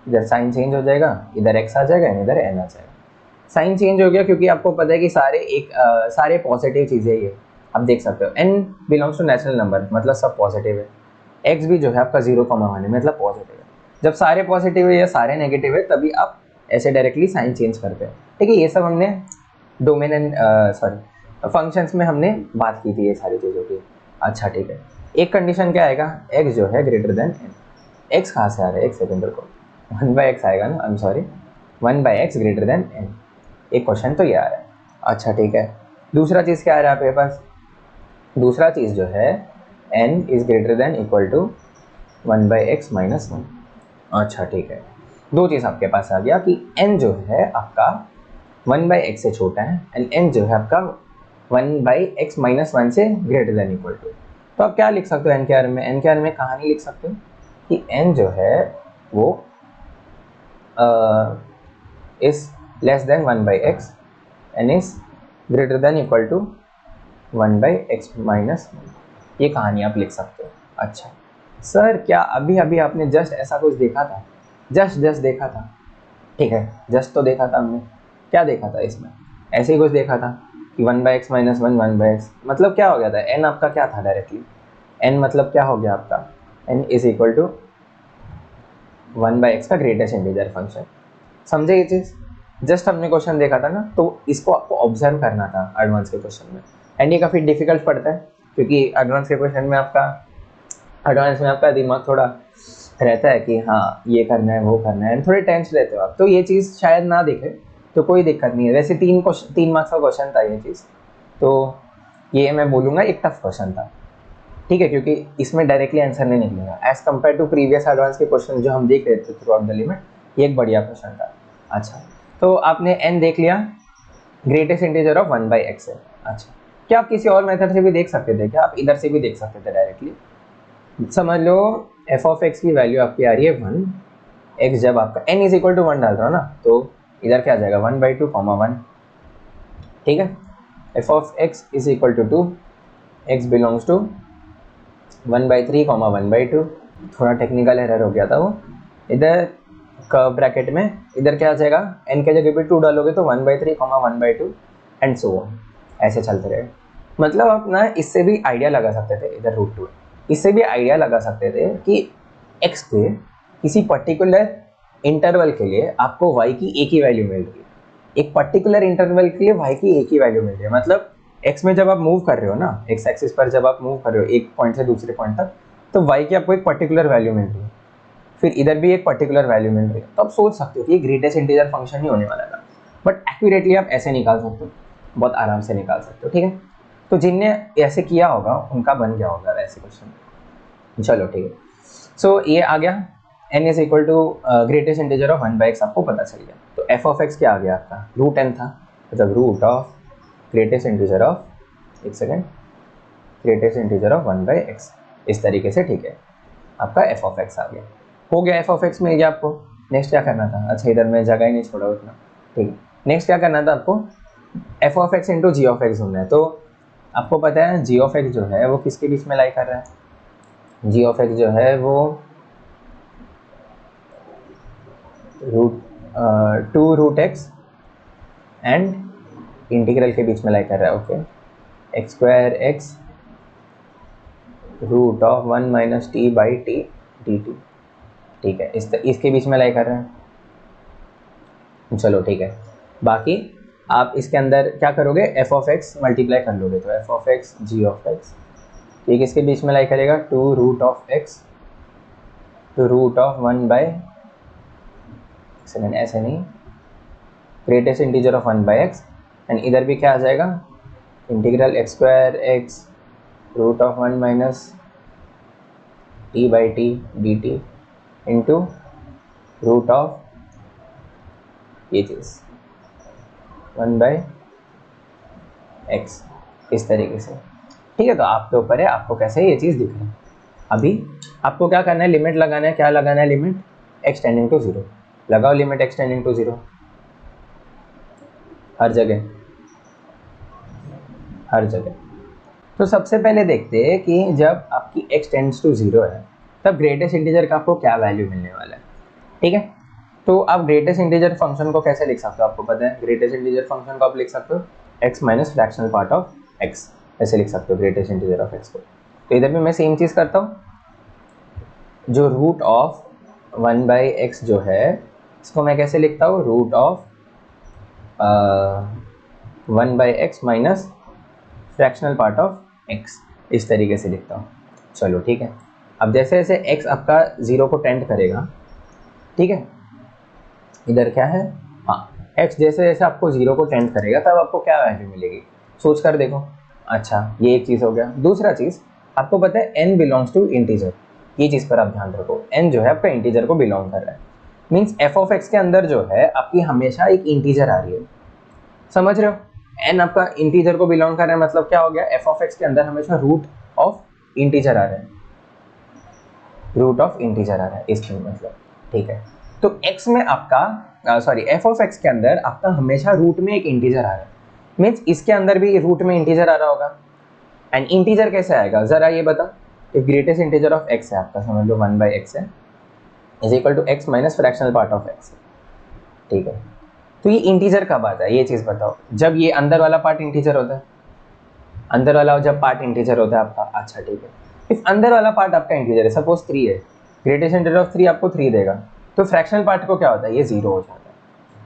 इधर साइन चेंज हो जाएगा, इधर x आ जाएगा एंड इधर n आ जाएगा। साइन चेंज हो गया क्योंकि आपको पता है कि सारे पॉजिटिव चीज़ें ये आप देख सकते हो, n belongs to natural number मतलब सब पॉजिटिव है, x भी जो है आपका 0,1 है मतलब पॉजिटिव है। जब सारे पॉजिटिव है या सारे नेगेटिव है तभी आप ऐसे डायरेक्टली साइन चेंज करते हैं, ठीक है। ये सब हमने डोमेन एंड सॉरी फंक्शंस में हमने बात की थी ये सारी चीज़ों की। अच्छा ठीक है, एक कंडीशन क्या आएगा, x जो है ग्रेटर देन n, x कहाँ से आ रहा है, एक सेकेंड को 1/x आएगा ना, I am sorry 1/x greater than n, एक क्वेश्चन तो ये आ रहा है। अच्छा ठीक है, दूसरा चीज़ क्या आ रहा है आपके पास, दूसरा चीज़ जो है n is greater than equal to 1/x-1। अच्छा ठीक है, दो चीज़ आपके पास आ गया कि n जो है आपका 1/x से छोटा है एंड n जो है आपका 1/x-1 से ग्रेटर देन इक्वल टू। तो आप क्या लिख सकते हो n के बारे में, n के बारे में कहानी लिख सकते हो कि n जो है वो is less than 1/x and is greater than equal to 1/x-1, ये कहानी आप लिख सकते हो। अच्छा सर, क्या अभी अभी आपने जस्ट ऐसा कुछ देखा था, जस्ट देखा था, ठीक है, जस्ट तो देखा था हमने, क्या देखा था इसमें, ऐसे ही कुछ देखा था कि 1/x-1 1/x, मतलब क्या हो गया था, n आपका क्या था डायरेक्टली, n मतलब क्या हो गया आपका, n is equal to 1/x का ग्रेटेस्ट इंटीजर फंक्शन, समझे ये चीज़। जस्ट हमने क्वेश्चन देखा था ना, तो इसको आपको ऑब्जर्व करना था एडवांस के क्वेश्चन में, एंड ये काफ़ी डिफिकल्ट पड़ता है क्योंकि एडवांस के क्वेश्चन में आपका दिमाग थोड़ा रहता है कि हाँ ये करना है वो करना है, थोड़े टेंस रहते हो आप, तो ये चीज़ शायद ना दिखे तो कोई दिक्कत नहीं है। वैसे 3 मार्क्स का क्वेश्चन था ये चीज़, तो ये मैं बोलूँगा एक टफ क्वेश्चन था, ठीक है, क्योंकि इसमें डायरेक्टली आंसर नहीं निकलेगा as compare to previous advance के क्वेश्चन जो हम देख रहे थे थ्रू आउट द लिमिट, ये एक बढ़िया क्वेश्चन था। अच्छा तो आपने n देख लिया, ग्रेटेस्ट इंटीजर ऑफ 1/x है। अच्छा, क्या आप किसी और मेथड से भी देख सकते थे, क्या आप इधर से भी देख सकते थे डायरेक्टली, समझ लो एफ ऑफ एक्स की वैल्यू आपकी आ रही है 1, एक्स जब आपका n इज इक्वल टू 1 डाल रहा हो ना, तो इधर क्या आ जाएगा 1/2, 1, ठीक है। F of x is equal to 2, x belongs to 1/3, 1/2, थोड़ा टेक्निकल एरर हो गया था वो, इधर कर्व ब्रैकेट में इधर क्या आ जाएगा, n के जगह पे 2 डालोगे तो 1/3, 1/2 एंड सो ऑन, ऐसे चलते रहे। मतलब आप ना इससे भी आइडिया लगा सकते थे, इधर √2, इससे भी आइडिया लगा सकते थे कि x के किसी पर्टिकुलर इंटरवल के लिए आपको y की एक ही वैल्यू मिल रही है, एक पर्टिकुलर इंटरवल के लिए y की एक ही वैल्यू मिल रही है। मतलब x में जब आप मूव कर रहे हो ना, x एक्सिस पर जब आप मूव कर रहे हो एक पॉइंट से दूसरे पॉइंट तक, तो y की आपको एक पर्टिकुलर वैल्यू मिल रही है, फिर इधर भी एक पर्टिकुलर वैल्यू मिल रही है, तो आप सोच सकते हो कि ये ग्रेटेस्ट इंटीजर फंक्शन ही होने वाला था। बट एक्यूरेटली आप ऐसे निकाल सकते हो, बहुत आराम से निकाल सकते हो, ठीक है। तो जिनने ऐसे किया होगा उनका बन गया होगा वैसे क्वेश्चन। चलो ठीक है, सो ये आ गया n is equal to greatest integer of 1/x, आपको पता चल गया। तो एफ ऑफ एक्स क्या आ गया आपका, √n था, मतलब root of greatest integer of, एक second, greatest integer of 1/x, इस तरीके से, ठीक है, आपका एफ ऑफ एक्स आ गया, हो गया एफ ऑफ एक्स मिल गया आपको। नेक्स्ट क्या करना था, अच्छा इधर मैं जगह ही नहीं छोड़ा उतना, ठीक है। नेक्स्ट क्या करना था आपको, f of x into g of x ढूंढना है। तो आपको पता है जी ऑफ एक्स जो है वो किसके बीच में लाई कर रहा है, जी ऑफ एक्स जो है वो √2 √x एंड इंटीग्रल के बीच में लाई कर रहा है, okay. X square x root of 1 minus t by t d t. ठीक है, इसके बीच में लाई कर रहे हैं। चलो ठीक है, बाकी आप इसके अंदर क्या करोगे, एफ ऑफ एक्स मल्टीप्लाई कर लोगे, तो f of x g of x, ठीक, इसके बीच में लाई करेगा two root of x two root of 1 by ऐसे नहीं, greatest integer of 1 by x, and इधर भी क्या आ जाएगा, integral x square x root of 1 minus t by t d t into root of ये चीज़ 1 बाय एक्स, इस तरीके से। ठीक है, तो आपके ऊपर है आपको कैसे ये चीज़ दिख रहा है। अभी आपको क्या करना है, लिमिट लगाना है। क्या लगाना है, लिमिट एक्स टेंडिंग टू 0 लगाओ, लिमिट एक्स टेंडिंग टू 0 हर जगह, हर जगह। तो सबसे पहले देखते हैं कि जब आपकी x टेंड्स टू 0 है तब ग्रेटेस्ट इंटीजर का आपको क्या वैल्यू मिलने वाला है। ठीक है, तो आप ग्रेटेस्ट इंटीजर फंक्शन को कैसे लिख सकते हो, आपको पता है ग्रेटेस्ट इंटीजर फंक्शन को आप लिख सकते हो x minus fractional part of x, ऐसे लिख सकते हो ग्रेटेस्ट इंटीजर ऑफ x को। तो इधर भी मैं सेम चीज़ करता हूँ, जो रूट ऑफ 1 बाई एक्स जो है इसको मैं कैसे लिखता हूँ, root of 1 by x minus fractional part of x, इस तरीके से लिखता हूँ। चलो ठीक है, अब जैसे जैसे x आपका 0 को टेंड करेगा, ठीक है, इधर क्या है, हाँ x जैसे जैसे आपको 0 को टेंड करेगा तब आपको क्या वैल्यू मिलेगी, सोच कर देखो। अच्छा, ये एक चीज़ हो गया। दूसरा चीज़ आपको पता है n बिलोंग्स टू इंटीजर, ये चीज़ पर आप ध्यान रखो, n जो है आपका इंटीजर को बिलोंग कर रहा है, मीन्स f ऑफ x के अंदर जो है आपकी हमेशा एक इंटीजर आ रही है, समझ रहे हो। n आपका इंटीजर को बिलोंग कर रहा है, मतलब क्या हो गया, f ऑफ x के अंदर हमेशा रूट ऑफ इंटीजर आ रहा है, रूट ऑफ इंटीजर आ रहा है इसका मतलब। ठीक है, तो x में आपका सॉरी f ऑफ x के अंदर आपका हमेशा रूट में एक इंटीजर आ रहा है, मीन्स इसके अंदर भी रूट में इंटीजर आ रहा होगा। एंड इंटीजर कैसे आएगा जरा ये बता, if greatest integer of x है आपका, समझ लो 1 बाई एक्स है, is equal to x minus fractional part of x। ठीक है, तो ये इंटीजर कब आता है, ये चीज़ बताओ, जब ये अंदर वाला पार्ट इंटीजर होता है, अंदर वाला जब पार्ट इंटीजर होता है आपका। अच्छा ठीक है, इफ अंदर वाला पार्ट आपका इंटीजर है, सपोज 3 है, ग्रेटेस्ट इंटीजर ऑफ 3 आपको 3 देगा, तो फ्रैक्शनल पार्ट को क्या होता है, ये 0 हो जाता है,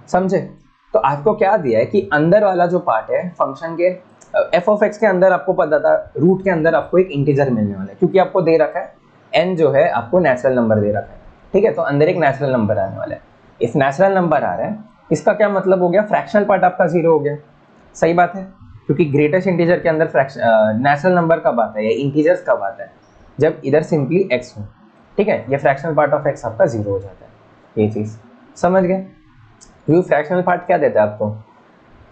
समझे। तो आपको क्या दिया है कि अंदर वाला जो पार्ट है फंक्शन के एफ ऑफ एक्स के अंदर, आपको पता था रूट के अंदर आपको एक इंटीजर मिलने वाला है, क्योंकि आपको दे रखा है n जो है आपको नेचुरल नंबर दे रखा है। ठीक है, तो अंदर एक नेचुरल नंबर आने वाला है, इफ नेचुरल नंबर आ रहा है इसका क्या मतलब हो गया, फ्रैक्शनल पार्ट आपका 0 हो गया। सही बात है, क्योंकि ग्रेटेस्ट इंटीजर के अंदर नेचुरल नंबर कब आता है या इंटीजर्स कब आता है, जब इधर सिंपली x हो। ठीक है, ये फ्रैक्शनल पार्ट ऑफ x आपका 0 हो जाता है, ये चीज़ समझ गए। क्योंकि फ्रैक्शनल पार्ट क्या देता है आपको,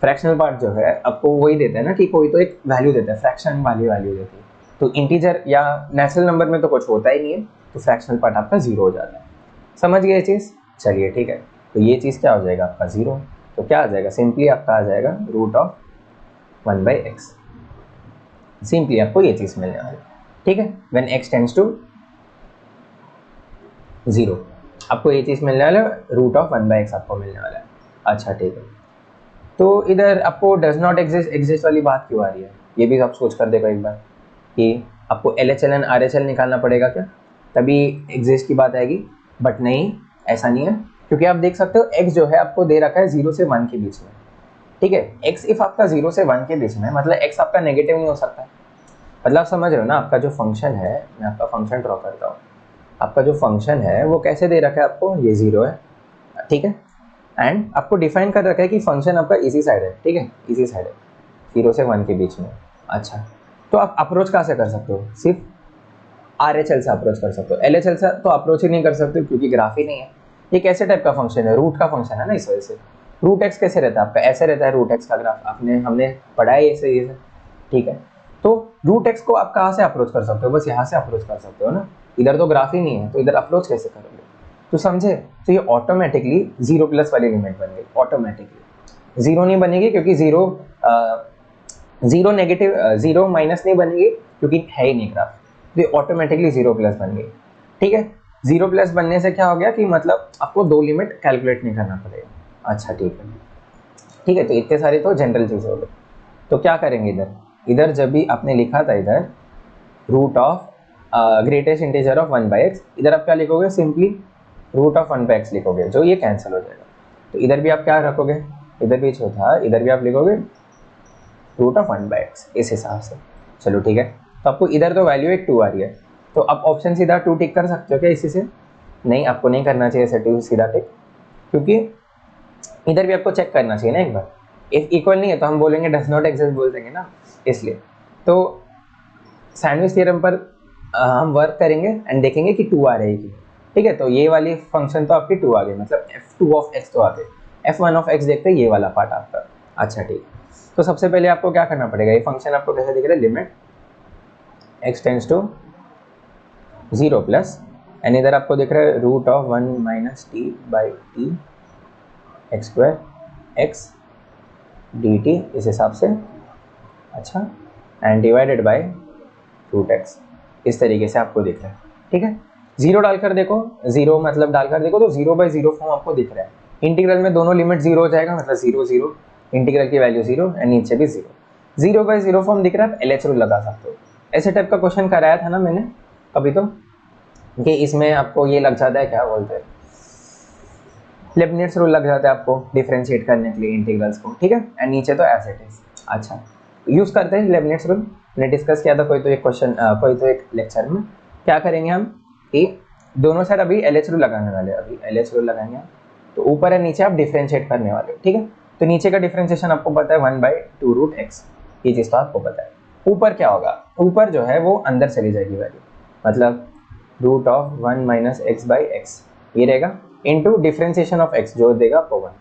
फ्रैक्शनल पार्ट जो है आपको वही देता है ना कि कोई तो एक वैल्यू देता है, फ्रैक्शन वाली वैल्यू देती है। तो इंटीजर या नेचुरल नंबर में तो कुछ होता ही नहीं है, तो फ्रैक्शनल पार्ट आपका 0 हो जाता है, समझ गए ये चीज़। चलिए ठीक है, तो ये चीज़ क्या हो जाएगा आपका 0, तो क्या आ जाएगा, सिंपली आपका आ जाएगा root of 1 by x, simply आपको ये चीज़ मिलने वाली। ठीक है, व्हेन x टेंड्स टू 0 आपको ये चीज़ मिलने वाला है, रूट ऑफ 1 बाई एक्स आपको मिलने वाला है। अच्छा ठीक है, तो इधर आपको डज नॉट एग्जिस्ट वाली बात क्यों आ रही है, ये भी आप सोच कर देखो एक बार, कि आपको LHL एंड RHL निकालना पड़ेगा क्या, तभी एग्जिस्ट की बात आएगी। बट नहीं, ऐसा नहीं है, क्योंकि आप देख सकते हो x जो है आपको दे रखा है 0 से 1 के बीच में। ठीक है, x इफ आपका 0 से 1 के बीच में, मतलब x आपका नेगेटिव नहीं हो सकता, मतलब आप समझ रहे हो ना, आपका जो फंक्शन है, मैं आपका फंक्शन ड्रॉ करता हूँ, आपका जो फंक्शन है वो कैसे दे रखा है आपको, ये 0 है। ठीक है, एंड आपको डिफाइन कर रखा है कि फंक्शन आपका इजी साइड है। ठीक है, इजी साइड है 0 से 1 के बीच में। अच्छा, तो आप अप्रोच कहाँ से कर सकते हो, सिर्फ RHL से अप्रोच कर सकते हो, LHL से तो अप्रोच ही नहीं कर सकते क्योंकि ग्राफ ही नहीं है। ये कैसे टाइप का फंक्शन है, रूट का फंक्शन है ना, इस वजह से। रूट एक्स कैसे रहता है आपका, ऐसे रहता है रूट एक्स का ग्राफ, हमने पढ़ा है ऐसे ये। ठीक है, तो रूट एक्स को आप कहाँ से अप्रोच कर सकते हो, बस यहाँ से अप्रोच कर सकते हो ना, इधर तो ग्राफ ही नहीं है, तो इधर अप्रोच कैसे करोगे, तो समझे। तो ये ऑटोमेटिकली 0 प्लस वाली लिमिट बन गई, ऑटोमेटिकली 0 नहीं बनेगी क्योंकि 0 नेगेटिव 0 माइनस नहीं बनेगी क्योंकि है ही नहीं ग्राफ, तो ये ऑटोमेटिकली 0 प्लस बन गई। ठीक है, 0 प्लस बनने से क्या हो गया कि मतलब आपको 2 लिमिट कैलकुलेट नहीं करना पड़ेगा। अच्छा ठीक है, ठीक है, तो इतने सारे तो जनरल चीज़ हो गए। तो क्या करेंगे इधर, इधर जब भी आपने लिखा था इधर root of greatest integer of 1/x, इधर आप क्या लिखोगे, सिंपली रूट ऑफ 1/x लिखोगे, जो ये कैंसिल हो जाएगा। तो इधर भी आप क्या रखोगे, इधर भी जो था इधर भी आप लिखोगे रूट ऑफ 1/x इस हिसाब से। चलो ठीक है, तो आपको इधर तो वैल्यू एक 2 आ रही है, तो आप ऑप्शन सीधा 2 टिक कर सकते हो क्या इसी से? नहीं, आपको नहीं करना चाहिए ऐसे 2 सीधा टिक, क्योंकि इधर भी आपको चेक करना चाहिए ना एक बार। इफ इक्वल नहीं है तो हम बोलेंगे डज नॉट एग्जिस्ट बोल देंगे ना, इसलिए। तो सैंडविच थ्योरम पर हम वर्क करेंगे एंड देखेंगे कि 2 आ रहेगी, ठीक है। तो ये वाली फंक्शन तो आपकी 2 आ गई, मतलब f2 ऑफ x तो आ गई, f1 ऑफ x देखते हैं ये वाला पार्ट आपका। अच्छा ठीक, तो सबसे पहले आपको क्या करना पड़ेगा, ये फंक्शन आपको कैसे दिख रहा है, limit x tends to 0 plus and इधर आपको दिख रहा है root of 1 minus t by t x square x d t इस हिसाब से। अच्छा, and divided by root x, इस तरीके से आपको दिख रहा है, ठीक है। जीरो डालकर देखो, जीरो मतलब डालकर देखो तो 0/0 फॉर्म आपको दिख रहा है। इंटीग्रल में दोनों लिमिट 0 हो जाएगा, मतलब 0 0, इंटीग्रल की वैल्यू 0 एंड नीचे भी 0, 0/0 फॉर्म दिख रहा है। आप LH रूल लगा सकते हो। ऐसे टाइप का क्वेश्चन कराया था ना मैंने अभी, तो कि इसमें आपको ये लग जाता है, क्या बोलते हैं, लेबनिट्ज रूल लग जाता है आपको डिफरेंशिएट करने के लिए इंटीग्रल्स को, ठीक है। एंड नीचे तो एज इट इज। अच्छा, यूज करते हैं लेबनिट्ज रूल, मैंने डिस्कस किया था कोई तो एक क्वेश्चन, कोई तो एक लेक्चर में। क्या करेंगे हम कि दोनों साइड अभी LH रूल लगाने वाले, अभी LH रूल लगाएंगे हम, तो ऊपर है नीचे आप डिफरेंशिएट करने वाले हो, ठीक है। तो नीचे का डिफरेंशिएशन आपको पता है 1/2 रूट एक्स, ये चीज़ तो आपको पता है। ऊपर क्या होगा, ऊपर जो है वो अंदर चली जाएगी वैल्यू, मतलब root of 1 minus x by x ये रहेगा, इनटू डिफरेंशिएशन ऑफ x जो देगा आपको 1,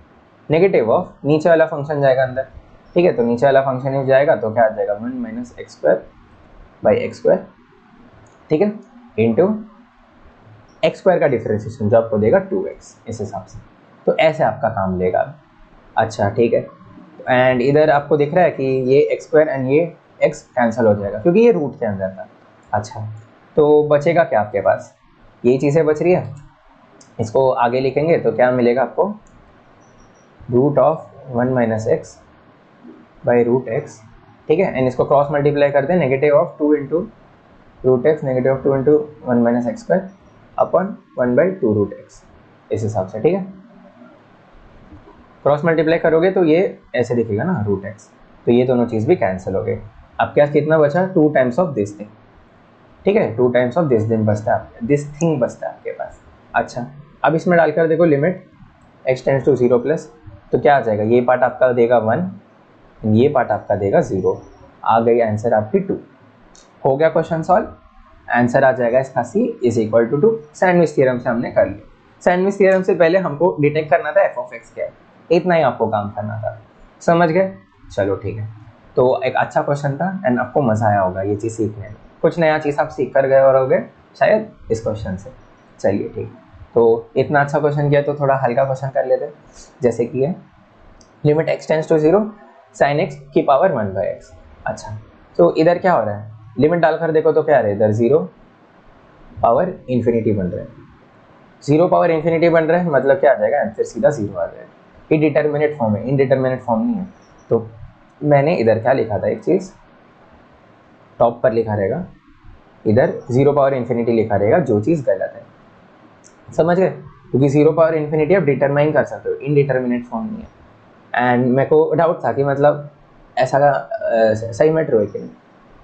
नेगेटिव ऑफ नीचे वाला फंक्शन जाएगा अंदर, ठीक है। तो नीचे वाला फंक्शन ही जाएगा तो क्या आ जाएगा 1 minus x square by x square, ठीक है, इनटू एक्स स्क्वायर का डिफरेंशिएशन जो आपको देगा 2x इस हिसाब से। तो ऐसे आपका काम लेगा। अच्छा ठीक है, एंड इधर आपको दिख रहा है कि ये एक्स स्क्वायर एंड ये x कैंसिल हो जाएगा क्योंकि ये रूट के अंदर था। अच्छा, तो बचेगा क्या आपके पास, ये चीज़ें बच रही है, इसको आगे लिखेंगे तो क्या मिलेगा आपको, root of 1 minus x by root x, ठीक है। एंड इसको क्रॉस मल्टीप्लाई करते हैं, negative of 2 into root x, negative of 2 into 1 minus x square upon 1/2 root x इस हिसाब से, ठीक है। क्रॉस मल्टीप्लाई करोगे तो ये ऐसे दिखेगा ना रूट एक्स, तो ये दोनों चीज़ भी कैंसिल हो गए। आपके पास कितना बचा, 2 टाइम्स ऑफ दिस थिंग, ठीक है, 2 टाइम्स ऑफ दिस दिन बचता है, दिस थिंग बचता है आपके पास। अच्छा, अब इसमें डालकर देखो limit x tends to 0 plus, तो क्या आ जाएगा, ये पार्ट आपका देगा 1, ये पार्ट आपका देगा 0, आ गई आंसर आपकी 2। हो गया क्वेश्चन सॉल्व, आंसर आ जाएगा इसका C is equal to 2। Sandwich theorem से हमने कर लिया। सैंडविच थ्योरम से पहले हमको डिटेक्ट करना था f ऑफ x क्या है, इतना ही आपको काम करना था, समझ गए। चलो ठीक है, तो एक अच्छा क्वेश्चन था एंड आपको मज़ा आया होगा ये चीज़ सीखने में, कुछ नया चीज़ आप सीख कर गए और हो गए शायद इस क्वेश्चन से। चलिए ठीक, तो इतना अच्छा क्वेश्चन किया तो थोड़ा हल्का क्वेश्चन कर लेते हैं, जैसे कि है limit x tends to 0 sine x की पावर 1/x। अच्छा, तो इधर क्या हो रहा है, लिमिट डालकर देखो तो क्या आ रहा है, इधर 0 पावर इन्फिनिटी बन रहा है, 0 पावर इन्फिनिटी बन रहा है, मतलब क्या आ जाएगा आंसर सीधा 0 आ जाएगा। ये डिटर्मिनेट फॉर्म है, इनडिटर्मिनेट फॉर्म नहीं है। तो मैंने इधर क्या लिखा था, एक चीज़ टॉप पर लिखा रहेगा, इधर 0 पावर इन्फिनिटी लिखा रहेगा, जो चीज़ गलत है, समझ गए, क्योंकि 0 पावर इन्फिनिटी आप डिटरमाइन कर सकते हो, इनडिटर्मिनेट फॉर्म नहीं है। एंड मेरे को डाउट था कि मतलब ऐसा सही में ट्रू है कि नहीं,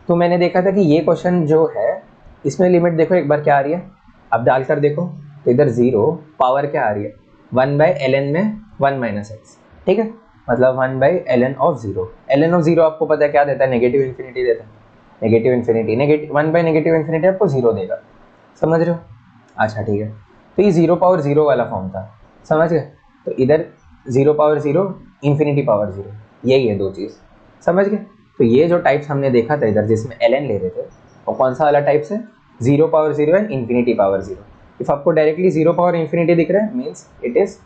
तो मैंने देखा था कि ये क्वेश्चन जो है इसमें लिमिट देखो एक बार क्या आ रही है, अब डालकर देखो तो इधर 0 पावर क्या आ रही है, 1/ln में 1 माइनस एक्स, ठीक है, मतलब 1/ln ऑफ 0। ln ऑफ 0 आपको पता है क्या देता है, नेगेटिव इन्फिनिटी देता है, नेगेटिव इन्फिनिटी, नेगेटिव 1/नेगेटिव इन्फिनिटी आपको 0 देगा, समझ रहे हो। अच्छा ठीक है, तो ये 0 पावर 0 वाला फॉर्म था, समझ गए। तो इधर 0 पावर 0, इन्फिनिटी पावर 0, यही है दो चीज़, समझ गए। तो ये जो टाइप्स हमने देखा था इधर जिसमें ln ले रहे थे, और कौन सा वाला टाइप्स है, 0 power 0 and infinity power 0। If आपको डायरेक्टली 0 पावर इन्फिनिटी दिख रहा है मीन्स इट इज़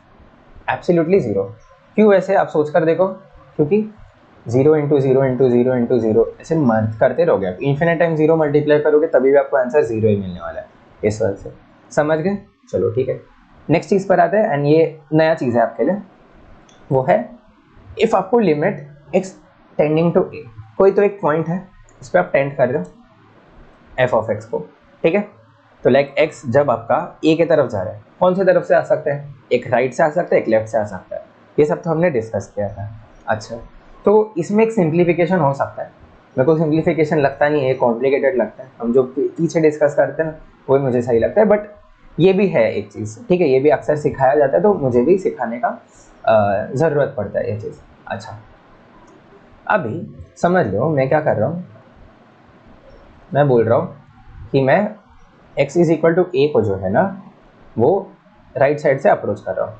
एब्सोल्युटली 0। क्यों ऐसे आप सोच कर देखो, क्योंकि 0 इंटू 0 इंटू 0 इंटू 0 ऐसे मर्ज करते रहोगे आप, इन्फिनिट टाइम 0 मल्टीप्लाई करोगे तभी भी आपको आंसर 0 ही मिलने वाला है, इस वजह से, समझ गए। चलो ठीक है, नेक्स्ट चीज़ पर आते हैं, एंड ये नया चीज़ है आपके लिए, वो है इफ़ आपको limit x tending to a कोई तो एक पॉइंट है, इस पर आप टेंड कर रहे हो एफ ऑफ एक्स को, ठीक है। तो लाइक एक्स जब आपका ए की तरफ जा रहा है, कौन सी तरफ से आ सकता है, एक राइट से आ सकता है, एक लेफ्ट से आ सकता है, ये सब तो हमने डिस्कस किया था। अच्छा, तो इसमें एक सिंप्लीफिकेशन हो सकता है, मेरे को सिंप्लीफिकेशन लगता नहीं है, कॉम्प्लिकेटेड लगता है, हम जो पीछे डिस्कस करते हैं ना वही मुझे सही लगता है, बट ये भी है एक चीज़, ठीक है, ये भी अक्सर सिखाया जाता है, तो मुझे भी सिखाने का ज़रूरत पड़ता है ये चीज़। अच्छा, अभी समझ लो मैं क्या कर रहा हूँ, मैं बोल रहा हूँ कि मैं x इज इक्वल टू ए को जो है ना वो राइट साइड से अप्रोच कर रहा हूँ,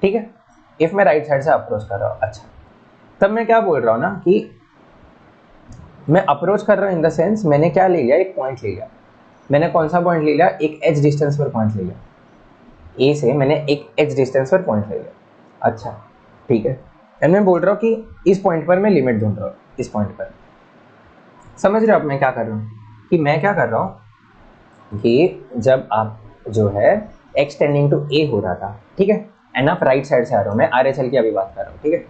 ठीक है। इफ मैं राइट साइड से अप्रोच कर रहा हूँ, अच्छा, तब मैं क्या बोल रहा हूँ ना कि मैं अप्रोच कर रहा हूँ इन द सेंस मैंने क्या ले लिया, एक पॉइंट ले लिया, मैंने कौन सा पॉइंट ले लिया, एक h डिस्टेंस पर पॉइंट ले लिया, ए से मैंने एक h डिस्टेंस पर पॉइंट ले लिया। अच्छा, ठीक है, एंड मैं बोल रहा हूँ कि इस पॉइंट पर मैं लिमिट ढूंढ रहा हूँ, इस पॉइंट पर। समझ रहे हो आप मैं क्या कर रहा हूँ, कि मैं क्या कर रहा हूँ कि जब आप जो है x टेंडिंग टू ए हो रहा था, ठीक है, एंड आप राइट साइड से आ रहे हो, मैं RHL की अभी बात कर रहा हूँ, ठीक है,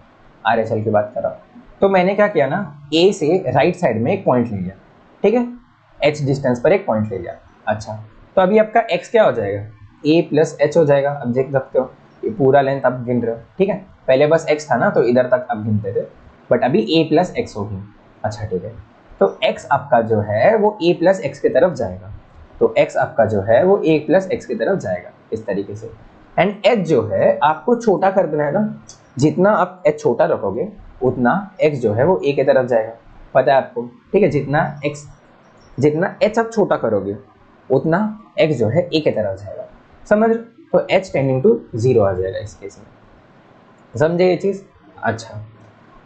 RHL की बात कर रहा हूँ, तो मैंने क्या किया ना, ए से राइट साइड में एक पॉइंट ले लिया, ठीक है, h डिस्टेंस पर एक पॉइंट ले लिया। अच्छा, तो अभी आपका x क्या हो जाएगा, a प्लस एच हो जाएगा। अब देख सकते हो ये पूरा लेंथ आप गिन रहे हो, ठीक है, पहले बस x था ना तो इधर तक आप गिनते थे, बट अभी a प्लस एक्स होगी। अच्छा, ठीक है, तो x आपका जो है वो a प्लस एक्स की तरफ जाएगा, तो x आपका जो है वो a प्लस एक्स की तरफ जाएगा इस तरीके से। एंड h जो है आपको छोटा कर देना है ना, जितना आप h छोटा रखोगे उतना x जो है वो a की तरफ जाएगा, पता है आपको, ठीक है, जितना h आप छोटा करोगे उतना x जो है a की तरफ जाएगा, समझ रहे हो? तो h टेंडिंग टू 0 आ जाएगा इस केस में, समझे ये चीज़। अच्छा,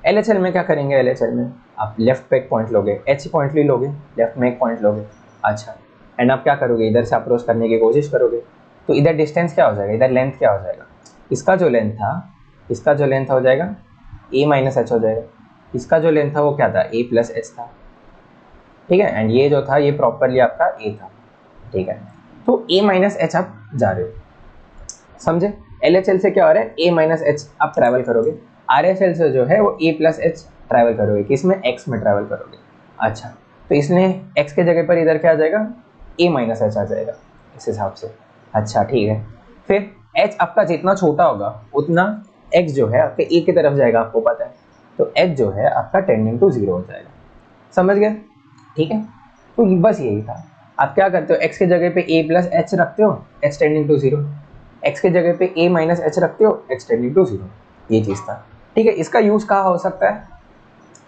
LHL में क्या करेंगे, LHL में आप लेफ्ट पे एक पॉइंट लोगे, h पॉइंट भी लोगे, लेफ्ट में एक पॉइंट लोगे। अच्छा, एंड आप क्या करोगे, इधर से अप्रोच करने की कोशिश करोगे, तो इधर डिस्टेंस क्या हो जाएगा, इधर लेंथ क्या हो जाएगा, इसका जो लेंथ हो जाएगा a माइनस एच हो जाएगा, इसका जो लेंथ था वो क्या था, a प्लस एच था, ठीक है, एंड ये जो था ये प्रॉपरली आपका a था, ठीक है। तो a माइनस एच आप जा रहे हो, समझे। LHL से क्या हो रहा है, a माइनस एच आप ट्रैवल करोगे, RHL से जो है वो a प्लस एच ट्रैवल करोगे, किसमें, x में ट्रैवल करोगे। अच्छा, तो इसने x के जगह पर इधर क्या आ जाएगा, a माइनस एच आ जाएगा इस हिसाब से। अच्छा, ठीक है, फिर h आपका जितना छोटा होगा उतना x जो है आपके a की तरफ जाएगा, आपको पता है, तो h जो है आपका टेंडिंग टू 0 हो जाएगा, समझ गए, ठीक है। तो बस यही था, आप क्या करते हो, x के जगह पे a प्लस एच रखते हो, h टेंडिंग टू 0, x के जगह पे a माइनस एच रखते हो, x टेंडिंग टू 0, ये चीज़ था, ठीक है। इसका यूज़ कहाँ हो सकता है,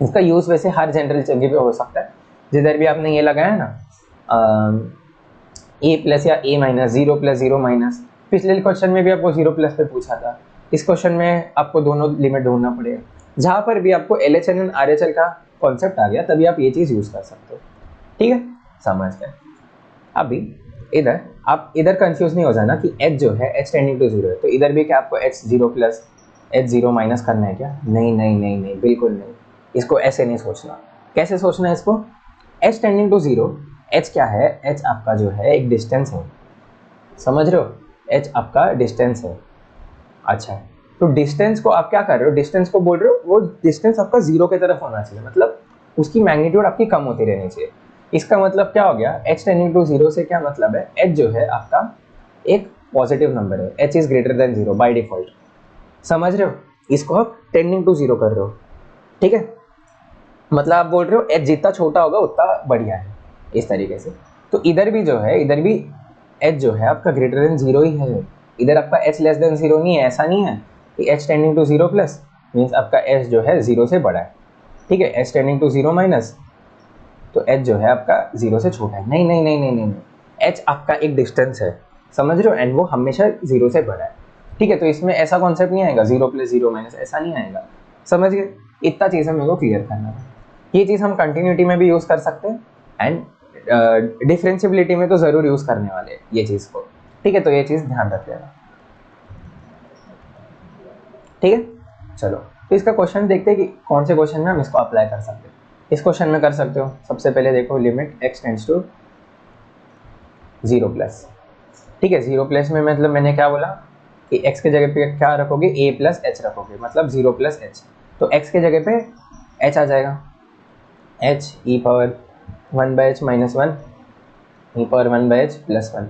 इसका यूज़ वैसे हर जनरल जगह पे हो सकता है, जिधर भी आपने ये लगाया ना a प्लस या a माइनस, 0 प्लस 0 माइनस, पिछले क्वेश्चन में भी आपको 0 प्लस पे पूछा था, इस क्वेश्चन में आपको दोनों लिमिट ढूंढना पड़ेगा, जहाँ पर भी आपको LHL एंड RHL का कॉन्सेप्ट आ गया तभी आप ये चीज़ यूज़ कर सकते हो, ठीक है, समझ गए। अभी इधर आप इधर कंफ्यूज नहीं हो जाना कि h जो है h टेंडिंग टू 0 है, तो इधर भी क्या आपको h 0 प्लस h 0 माइनस करना है क्या, नहीं नहीं नहीं नहीं, बिल्कुल नहीं, इसको ऐसे नहीं सोचना। कैसे सोचना है इसको, h टेंडिंग टू 0, h क्या है, h आपका जो है एक डिस्टेंस है, समझ रहे हो, h आपका डिस्टेंस है। अच्छा, तो डिस्टेंस को आप क्या कर रहे हो, डिस्टेंस को बोल रहे हो वो डिस्टेंस आपका 0 की तरफ होना चाहिए, मतलब उसकी मैग्नीट्यूड आपकी कम होती रहनी चाहिए। इसका मतलब क्या हो गया, h टेंडिंग टू 0 से क्या मतलब है, h जो है आपका एक पॉजिटिव नंबर है, h is greater then 0 by default, समझ रहे हो, इसको आप टेंडिंग टू 0 कर रहे हो, ठीक है, मतलब आप बोल रहे हो h जितना छोटा होगा उतना बढ़िया है, इस तरीके से। तो इधर भी जो है, इधर भी h जो है आपका ग्रेटर देन 0 ही है, इधर आपका h लेस देन 0 नहीं है, ऐसा नहीं है कि h tending to 0 plus means आपका h जो है 0 से बड़ा है, ठीक है, h टेंडिंग टू 0 माइनस तो h जो है आपका 0 से छोटा है, नहीं नहीं नहीं नहीं नहीं, h आपका एक डिस्टेंस है, समझ रहे हो, एंड वो हमेशा 0 से बड़ा है, ठीक है। तो इसमें ऐसा कॉन्सेप्ट नहीं आएगा 0 प्लस 0 माइनस, ऐसा नहीं आएगा, समझ गए, इतना चीज़ें मेरे को क्लियर करना है। ये चीज़ हम कंटिन्यूटी में भी यूज़ कर सकते हैं एंड डिफरेंशियबिलिटी में तो ज़रूर यूज़ करने वाले हैं ये चीज़ को, ठीक है, तो ये चीज़ ध्यान रख लेना, ठीक है। चलो, तो इसका क्वेश्चन देखते हैं कि कौन से क्वेश्चन में हम इसको अप्लाई कर सकते हैं। इस क्वेश्चन में कर सकते हो, सबसे पहले देखो limit x tends to 0 plus, ठीक है, 0 प्लस में मतलब मैंने क्या बोला कि x के जगह पे क्या रखोगे, a प्लस एच रखोगे, मतलब 0 प्लस एच, तो x के जगह पे h आ जाएगा, H E power 1/h minus 1 ई पावर 1/h प्लस 1,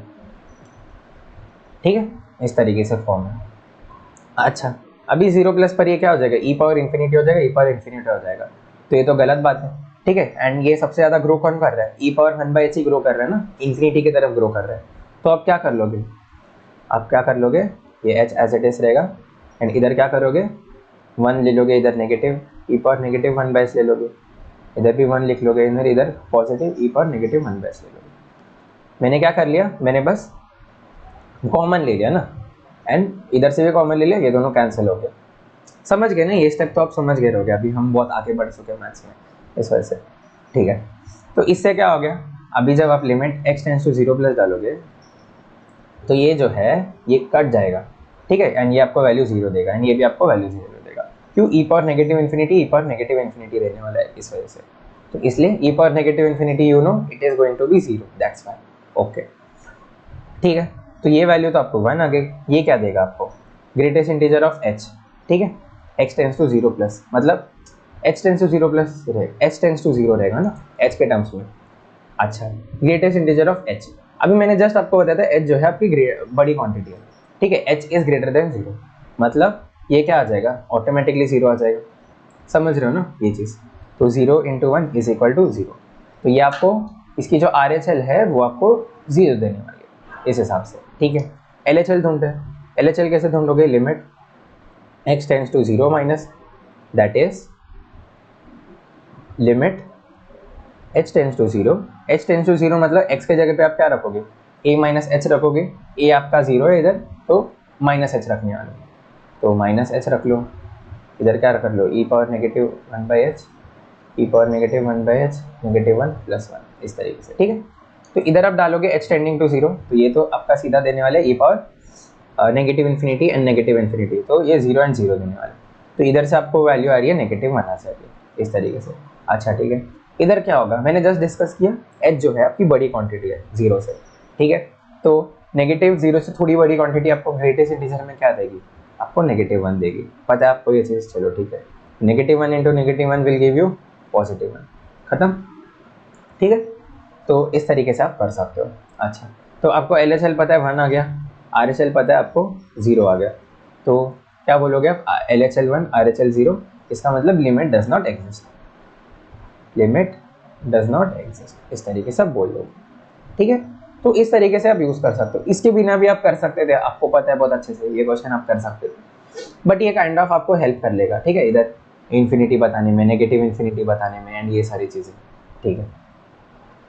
ठीक है, इस तरीके से फॉर्म है। अच्छा, अभी 0 प्लस पर ये क्या हो जाएगा, ई पावर इन्फिनिटी हो जाएगा, ई पावर इन्फिनिटी हो जाएगा, तो ये तो गलत बात है, ठीक है। एंड ये सबसे ज़्यादा ग्रो कौन कर रहा है, ई पावर 1/h ही ग्रो कर रहा है ना, इन्फिनिटी की तरफ ग्रो कर रहा है। तो आप क्या कर लोगे, आप क्या कर लोगे, ये h एज इट इज रहेगा, एंड इधर क्या करोगे, 1 ले लोगे, इधर negative E power negative 1/h ले लोगे, इधर भी 1 लिख लोगे, इधर पॉजिटिव ई पावर नेगेटिव 1/h ले लोगे। मैंने क्या कर लिया, मैंने बस कॉमन ले लिया ना, एंड इधर से भी कॉमन ले लिया, ये दोनों कैंसिल हो गए। समझ गए ना, ये स्टेप तो आप समझ गए रहोगे, अभी हम बहुत आगे बढ़ चुके हैं मैथ्स में इस वजह से, ठीक है। तो इससे क्या हो गया, अभी जब आप limit x tends to 0 plus डालोगे तो ये जो है ये कट जाएगा, ठीक है, एंड ये आपको वैल्यू 0 देगा, एंड ये भी आपको वैल्यू 0 देगा। क्यों, e power negative infinity e power negative infinity रहने वाला है इस वजह से, तो इसलिए e power negative infinity you know it is going to be 0, that's why, okay, ठीक है। तो ये वैल्यू तो आपको 1 आ गई, ये क्या देगा आपको, ग्रेटेस्ट इंटीजर ऑफ h, ठीक है, x टेंड्स टू 0 प्लस, मतलब h टेंड्स टू 0 प्लस रहेगा, h टेंड्स टू 0 रहेगा ना h के टर्म्स में। अच्छा, ग्रेटेस्ट इंटीजर ऑफ h, अभी मैंने जस्ट आपको बताया था h जो है आपकी बड़ी क्वांटिटी है, ठीक है, h इज ग्रेटर देन 0, मतलब ये क्या आ जाएगा, ऑटोमेटिकली 0 आ जाएगा, समझ रहे हो ना ये चीज़। तो 0 × 1 इज इक्वल टू 0, तो ये आपको इसकी जो RHL है वो आपको 0 देने वाली है इस हिसाब से, ठीक है। LHL ढूंढते हैं, LHL कैसे ढूंढोगे, limit x tends to 0 minus, that is limit h tends to 0, h tends to 0 मतलब x के जगह पे आप क्या रखोगे, a माइनस h रखोगे, a आपका 0 है इधर, तो माइनस h रखने वाले, तो माइनस h रख लो, इधर क्या कर लो, e power negative 1/h, e power negative 1/h negative 1 plus 1, इस तरीके से, ठीक है। तो इधर आप डालोगे h टेंडिंग टू 0, तो ये तो आपका सीधा देने वाला है e power negative infinity and negative infinity, तो ये 0 एंड 0 देने वाले, तो इधर से आपको वैल्यू आ रही है नेगेटिव 1 आ जाएगी इस तरीके से। अच्छा, ठीक है, इधर क्या होगा, मैंने जस्ट डिस्कस किया, h जो है आपकी बड़ी क्वांटिटी है 0 से, ठीक है, तो नेगेटिव 0 से थोड़ी बड़ी क्वांटिटी आपको ग्रेटेस्ट इंटीजर में क्या देगी, आपको नेगेटिव 1 देगी, पता है आपको ये चीज़, चलो ठीक है, negative 1 into negative 1 will give you positive 1, खत्म, ठीक है। तो इस तरीके से आप कर सकते हो। अच्छा, तो आपको LHL पता है 1 आ गया, RHL पता है आपको 0 आ गया, तो क्या बोलोगे आप, LHL 1 RHL 0, इसका मतलब limit does not exist, limit does not exist, इस तरीके से आप बोल लोगे, ठीक है। तो इस तरीके से आप यूज़ कर सकते हो, इसके बिना भी आप कर सकते थे, आपको पता है बहुत अच्छे से ये क्वेश्चन आप कर सकते थे, बट ये काइंड ऑफ आपको हेल्प कर लेगा, ठीक है, इधर इन्फिनिटी बताने में, नेगेटिव इन्फिनिटी बताने में, एंड ये सारी चीज़ें, ठीक है,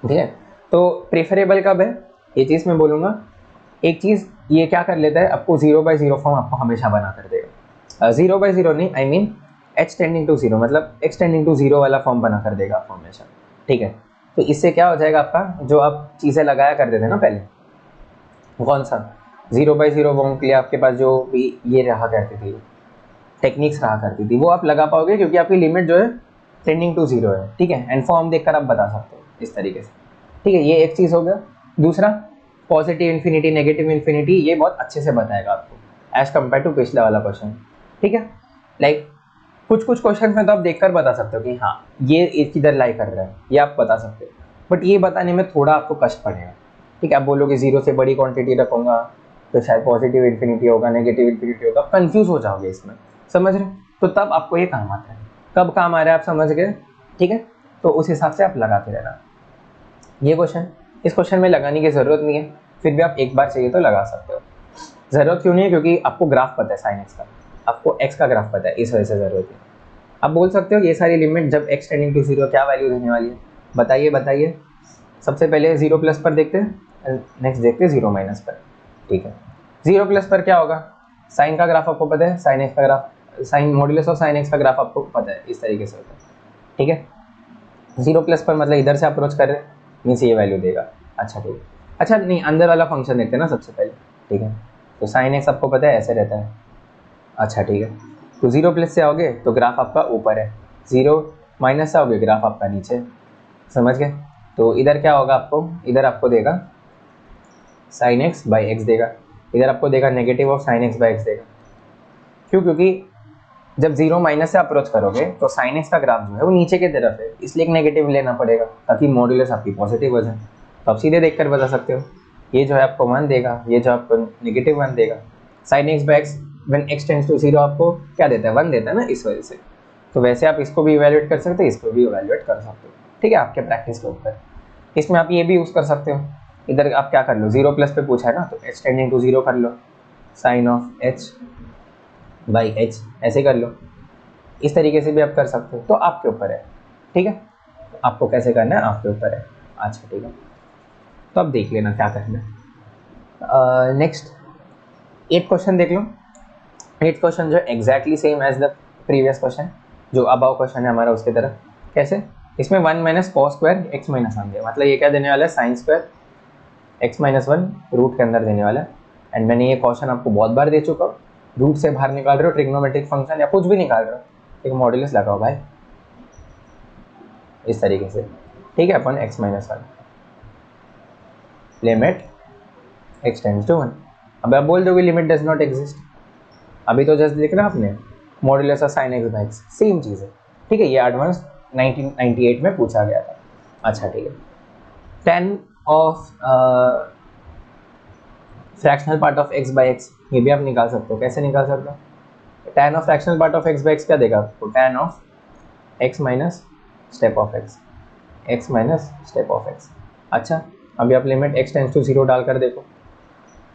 ठीक है। तो प्रेफरेबल कब है, ये चीज़ मैं बोलूँगा, एक चीज़ ये क्या कर लेता है, आपको 0/0 फॉर्म आपको हमेशा बना कर देगा, 0/0 नहीं, I mean h tending to 0, मतलब x टेंडिंग टू 0 वाला फॉर्म बना कर देगा आपको हमेशा, ठीक है। तो इससे क्या हो जाएगा, आपका जो आप चीज़ें लगाया करते थे ना पहले, कौन सा 0/0 फॉर्म के लिए आपके पास जो भी ये रहा करती थी, टेक्निक्स रहा करती थी, वो आप लगा पाओगे, क्योंकि आपकी लिमिट जो है टेंडिंग टू 0 है, ठीक है, एंड फॉर्म देखकर आप बता सकते हो इस तरीके से, ठीक है, ये एक चीज़ हो गया। दूसरा, पॉजिटिव इन्फिनिटी नेगेटिव इन्फिनिटी, ये बहुत अच्छे से बताएगा आपको एज कम्पेयर टू पिछला वाला क्वेश्चन, ठीक है। लाइक कुछ क्वेश्चन में तो आप देखकर बता सकते हो कि हाँ ये किधर लाई कर रहा है, ये आप बता सकते हो, बट ये बताने में थोड़ा आपको कष्ट पड़ेगा, ठीक है। आप बोलोगे 0 से बड़ी क्वांटिटी रखूँगा तो शायद पॉजिटिव इन्फिनिटी होगा, नेगेटिव इन्फिनिटी होगा, कंफ्यूज हो जाओगे इसमें, समझ रहे, तो तब आपको ये काम आता है, कब काम आ रहा है आप समझ गए, ठीक है। तो उस हिसाब से आप लगाते रहना ये क्वेश्चन, इस क्वेश्चन में लगाने की ज़रूरत नहीं है, फिर भी आप एक बार चाहिए तो लगा सकते हो। ज़रूरत क्यों नहीं है, क्योंकि आपको ग्राफ पता है साइन एक्स का, आपको एक्स का ग्राफ पता है, इस वजह से ज़रूरत है। आप बोल सकते हो ये सारी लिमिट जब x टेंडिंग टू 0 क्या वैल्यू देने वाली है, बताइए बताइए। सबसे पहले 0 प्लस पर देखते हैं, नेक्स्ट देखते हैं 0 माइनस पर, ठीक है। 0 प्लस पर क्या होगा, साइन का ग्राफ आपको पता है, साइन एक्स का graph, sine modulus of sine x का ग्राफ आपको पता है, इस तरीके से होता है, ठीक है। 0 प्लस पर मतलब इधर से अप्रोच कर रहे हैं, मीन्स ये वैल्यू देगा, अच्छा ठीक है। अच्छा नहीं, अंदर वाला फंक्शन देखते हैं ना सबसे पहले, ठीक है। तो साइन एक्स आपको पता है ऐसे रहता है, अच्छा ठीक है। तो 0 प्लस से आओगे तो ग्राफ आपका ऊपर है, 0 माइनस से आओगे ग्राफ आपका नीचे, समझ गए। तो इधर क्या होगा आपको, इधर आपको देगा साइन एक्स बाई एक्स देगा, इधर आपको देगा negative of sine x by x देगा, क्यों, क्योंकि जब जीरो माइनस से अप्रोच करोगे तो साइन एक्स का ग्राफ जो है वो नीचे की तरफ है, इसलिए एक नेगेटिव लेना पड़ेगा ताकि मॉड्यूलस आपकी पॉजिटिव हो जाए। तो आप सीधे देखकर बता सकते हो, ये जो है आपको 1 देगा, ये जो आपको नेगेटिव 1 देगा। Sine x by x when x tends to 0 आपको क्या देता है, 1 देता है ना, इस वजह से। तो वैसे आप इसको भी इवैल्यूएट कर सकते हो, इसको भी इवैल्यूएट कर सकते हो, ठीक है, आपके प्रैक्टिस के ऊपर। इसमें आप ये भी यूज़ कर सकते हो, इधर आप क्या कर लो, 0 प्लस पे पूछा है ना, तो एच टेंडिंग टू 0 कर लो, sine of H by H ऐसे कर लो। इस तरीके से भी आप कर सकते हो, तो आपके ऊपर है, ठीक है, आपको कैसे करना है आपके ऊपर है। अच्छा ठीक है, तो अब देख लेना क्या करना है। नेक्स्ट 8 क्वेश्चन देख लो। 8 क्वेश्चन जो exactly same as the previous question, जो अबाव क्वेश्चन है हमारा उसकी तरह। कैसे, इसमें 1 minus cos square x minus 1 दिया, मतलब ये क्या देने वाला है, sine square x minus 1 root के अंदर देने वाला है। एंड मैंने ये क्वेश्चन आपको बहुत बार दे चुका हूँ, रूट से बाहर निकाल रहे हो ट्रिग्नोमेट्रिक फंक्शन या कुछ भी निकाल रहे हो, एक मॉड्यूलस लगाओ भाई इस तरीके से, ठीक है, अपन x minus 1 limit x tends to 1। अब आप बोल दोगे लिमिट डज नॉट एग्जिस्ट, अभी तो जस्ट देख रहे आपने modulus of sine x by x, same चीज़ है, ठीक है, ये एडवांस 1998 में पूछा गया था। अच्छा ठीक है, tan of fractional part of x by x, ये भी आप निकाल सकते हो, कैसे निकाल सकते हो, tan of fractional part of x by x क्या देगा आपको, tan of x minus step of x, x minus step of x. अच्छा, अभी आप लिमिट एक्स टेंड्स टू 0 डालकर देखो,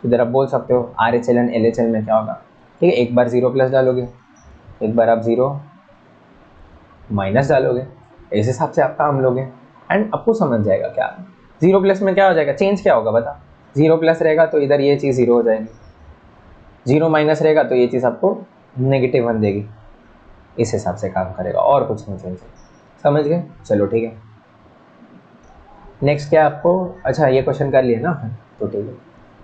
इधर आप बोल सकते हो R H L and L H L में क्या होगा, ठीक है, एक बार 0 प्लस डालोगे, एक बार आप 0 माइनस डालोगे, इस हिसाब से आप काम लोगे एंड आपको समझ जाएगा क्या 0 प्लस में क्या हो जाएगा, चेंज क्या होगा बता, 0 प्लस रहेगा तो इधर ये चीज़ 0 हो जाएगी, 0 माइनस रहेगा तो ये चीज़ आपको नेगेटिव 1 देगी, इस हिसाब से काम करेगा और कुछ नहीं चेंज, समझ गए, चलो ठीक है। नेक्स्ट क्या आपको, अच्छा ये क्वेश्चन कर लिया ना, तो ठीक है,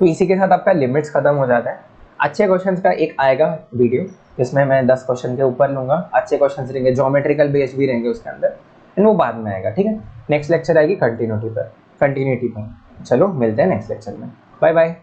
तो इसी के साथ आपका लिमिट्स खत्म हो जाता है। अच्छे क्वेश्चंस का एक आएगा वीडियो जिसमें मैं 10 क्वेश्चन के ऊपर लूँगा, अच्छे क्वेश्चंस रहेंगे, ज्योमेट्रिकल बेस्ड भी रहेंगे उसके अंदर, एंड वो बाद में आएगा, ठीक है। नेक्स्ट लेक्चर आएगी कंटिन्यूटी पर। चलो मिलते हैं नेक्स्ट लेक्चर में, बाय बाय।